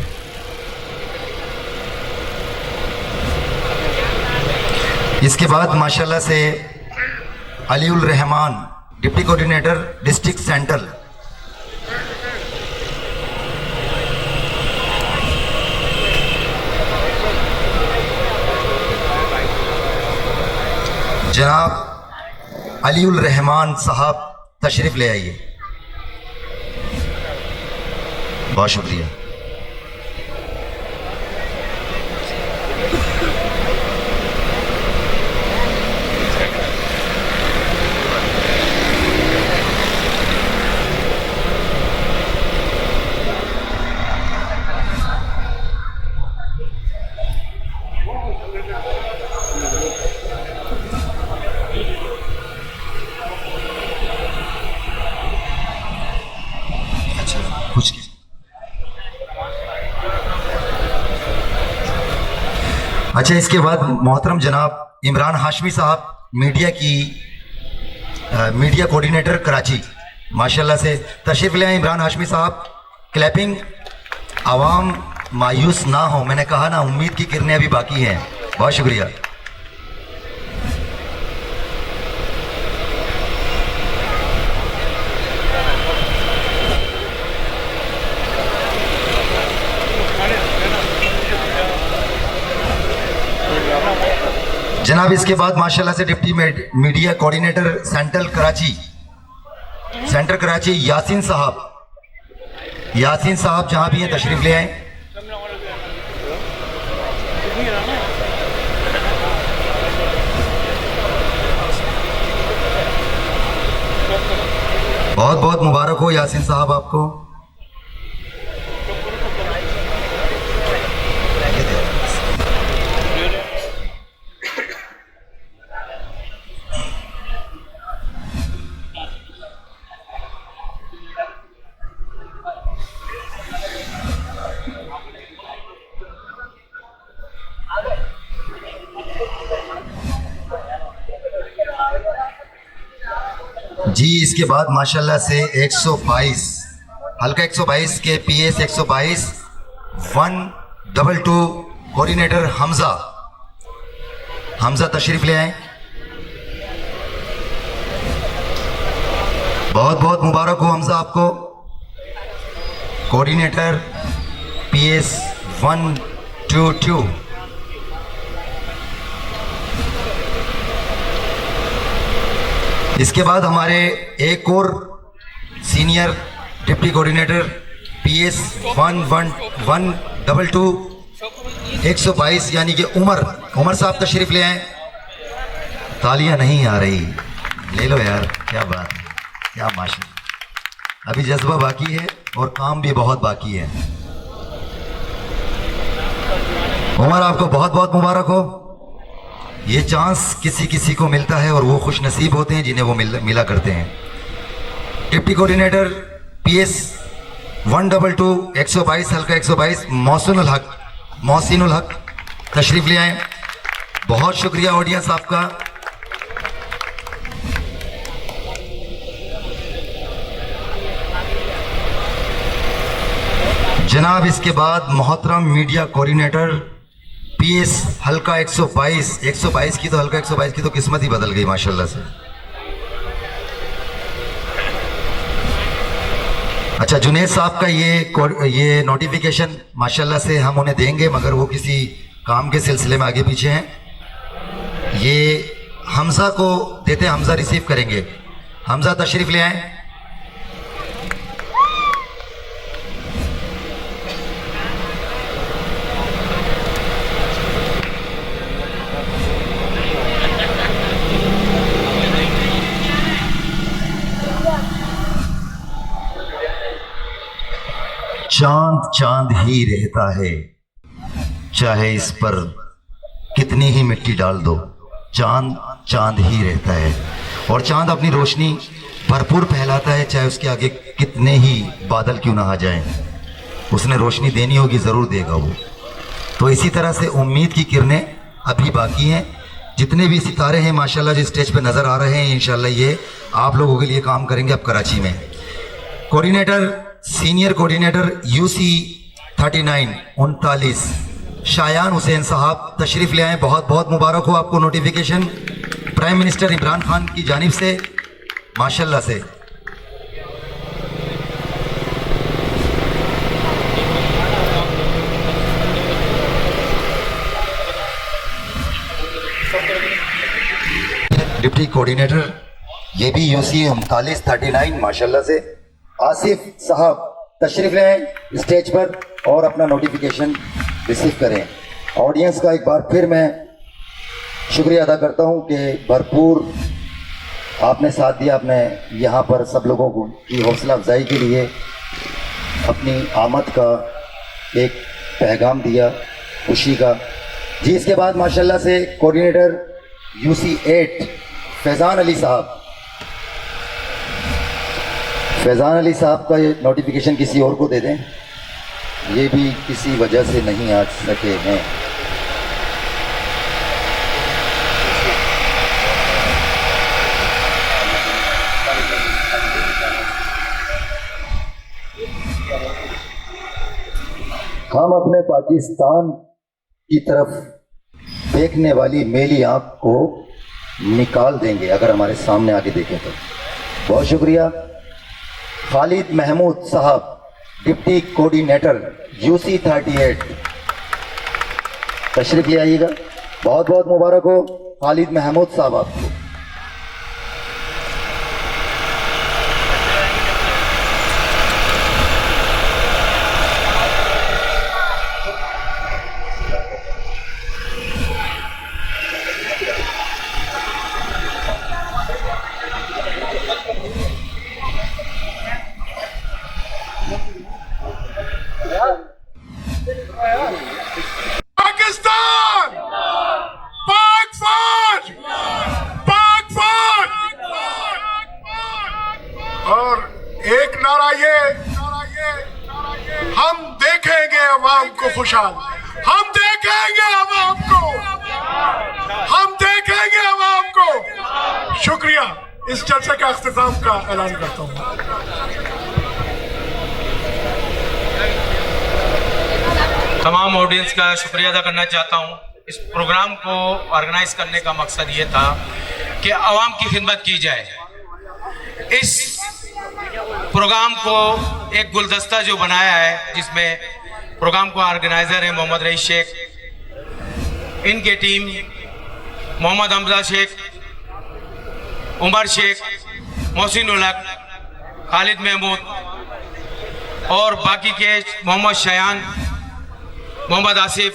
[SPEAKER 5] इसके बाद माशाल्लाह से Aliul Rahman deputy coordinator district central, जनाब अलीउल रहमान साहब तशरीफ ले आइए। बहुत शुक्रिया। कुछ अच्छा, इसके बाद मोहतरम जनाब इमरान हाशमी साहब मीडिया कोऑर्डिनेटर कराची, माशाल्लाह से तशरीफ ले आए। इमरान हाशमी साहब, क्लैपिंग। आवाम मायूस ना हो, मैंने कहा ना, उम्मीद की किरणें अभी बाकी हैं। बहुत शुक्रिया। जनाब इसके बाद माशाल्लाह से deputy media coordinator centre Karachi Yasin साहब जहां भी हैं तशरीफ ले आए। बहुत बहुत मुबारक हो यासीन साहब आपको। जी इसके बाद माशाल्लाह से 122 हल्का 122 के PS 122 122 कोऑर्डिनेटर हमजा तशरीफ ले आए। बहुत बहुत मुबारक हो हमजा आपको, कोऑर्डिनेटर PS 122। इसके बाद हमारे एक और सीनियर डिप्टी कोऑर्डिनेटर PS 122 122 यानी कि उमर साहब तशरीफ ले आए। तालियां नहीं आ रही, ले लो यार, क्या बात है, क्या माशाल्लाह। अभी जज्बा बाकी है और काम भी बहुत बाकी है। उमर आपको बहुत बहुत मुबारक हो। ये चांस किसी किसी को मिलता है और वो खुश नसीब होते हैं जिन्हें वो मिला करते हैं। डिप्टी कोऑर्डिनेटर PS 122 122 हल्का 122 मोहसिनुल हक तशरीफ ले आए। बहुत शुक्रिया ऑडियंस आपका। जनाब इसके बाद मोहतरम मीडिया कोऑर्डिनेटर PS हल्का 122 की तो हल्का 122 की तो किस्मत ही बदल गई माशाल्लाह से। अच्छा, जुनेद साहब का ये नोटिफिकेशन माशाल्लाह से हम उन्हें देंगे, मगर वो किसी काम के सिलसिले में आगे पीछे हैं। ये हमजा को देते, हमजा रिसीव करेंगे। हमजा तशरीफ ले आए। चांद ही रहता है, चाहे इस पर कितनी ही मिट्टी डाल दो, चांद ही रहता है। और चांद अपनी रोशनी भरपूर फैलाता है, चाहे उसके आगे कितने ही बादल क्यों ना आ जाएं, उसने रोशनी देनी होगी, ज़रूर देगा वो। तो इसी तरह से उम्मीद की किरणें अभी बाकी हैं। जितने भी सितारे हैं माशाल्लाह जो स्टेज पे नज़र आ रहे हैं, इंशाल्लाह ये आप लोगों के लिए काम करेंगे अब कराची में। Coordinator, senior coordinator UC 39 Shayan Hussain sahab तशरीफ ले आए। बहुत बहुत मुबारक हो आपको notification prime minister Imran Khan की जानिब से, माशाल्लाह से। डिप्टी कोऑर्डिनेटर ये भी UC 39 माशाल्लाह से। आसिफ साहब तशरीफ़ लें स्टेज पर और अपना नोटिफिकेशन रिसीव करें। ऑडियंस का एक बार फिर मैं शुक्रिया अदा करता हूं कि भरपूर आपने साथ दिया, आपने यहाँ पर सब लोगों को की हौसला अफजाई के लिए अपनी आमद का एक पैगाम दिया खुशी का। जी, इसके बाद माशाल्लाह से कोऑर्डिनेटर UC 8 फैज़ान अली साहब का ये नोटिफिकेशन किसी और को दे दें, ये भी किसी वजह से नहीं आ सके हैं। हम अपने पाकिस्तान की तरफ देखने वाली मेली आंख को निकाल देंगे अगर हमारे सामने आके देखें तो। बहुत शुक्रिया। खालिद महमूद साहब, डिप्टी कोऑर्डिनेटर UC 38, तशरीफ ले आइएगा। बहुत बहुत मुबारक हो खालिद महमूद साहब आपको।
[SPEAKER 4] पाकिस्तान, पाक फौज, पाक फौज। और एक नारा ये, हम देखेंगे अवाम को खुशहाल, हम देखेंगे अवाम को, हम देखेंगे अवाम को। शुक्रिया। इस जलसे का इख्तिताम का ऐलान करता हूँ।
[SPEAKER 2] तमाम ऑडियंस का शुक्रिया अदा करना चाहता हूँ। इस प्रोग्राम को ऑर्गेनाइज करने का मकसद ये था कि आवाम की खिदमत की जाए। इस प्रोग्राम को एक गुलदस्ता जो बनाया है, जिसमें प्रोग्राम को ऑर्गेनाइजर है मोहम्मद रईस शेख, इनके टीम मोहम्मद हमजा शेख, उमर शेख, मोहसिन उल हक, खालिद महमूद और बाकी के मोहम्मद शयान, मोहम्मद आसिफ।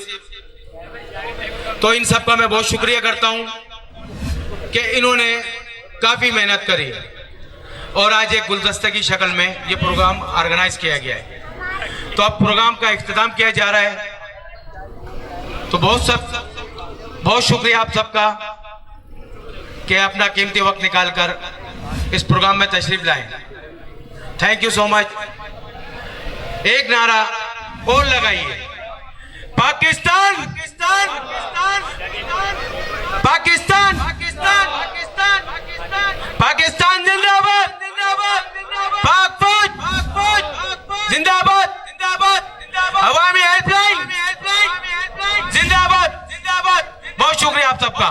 [SPEAKER 2] तो इन सब का मैं बहुत शुक्रिया करता हूं कि इन्होंने काफ़ी मेहनत करी और आज एक गुलदस्ते की शक्ल में ये प्रोग्राम ऑर्गेनाइज किया गया है। तो अब प्रोग्राम का इख्तिताम किया जा रहा है। तो बहुत शुक्रिया आप सबका कि अपना कीमती वक्त निकाल कर इस प्रोग्राम में तशरीफ लाएं। Thank you so much. एक नारा और लगाइए, पाकिस्तान, पाकिस्तान, पाकिस्तान, पाकिस्तान, पाकिस्तान जिंदाबाद, पाक फौज जिंदाबाद, अवामी हेल्पलाइन जिंदाबाद। बहुत शुक्रिया आप सबका।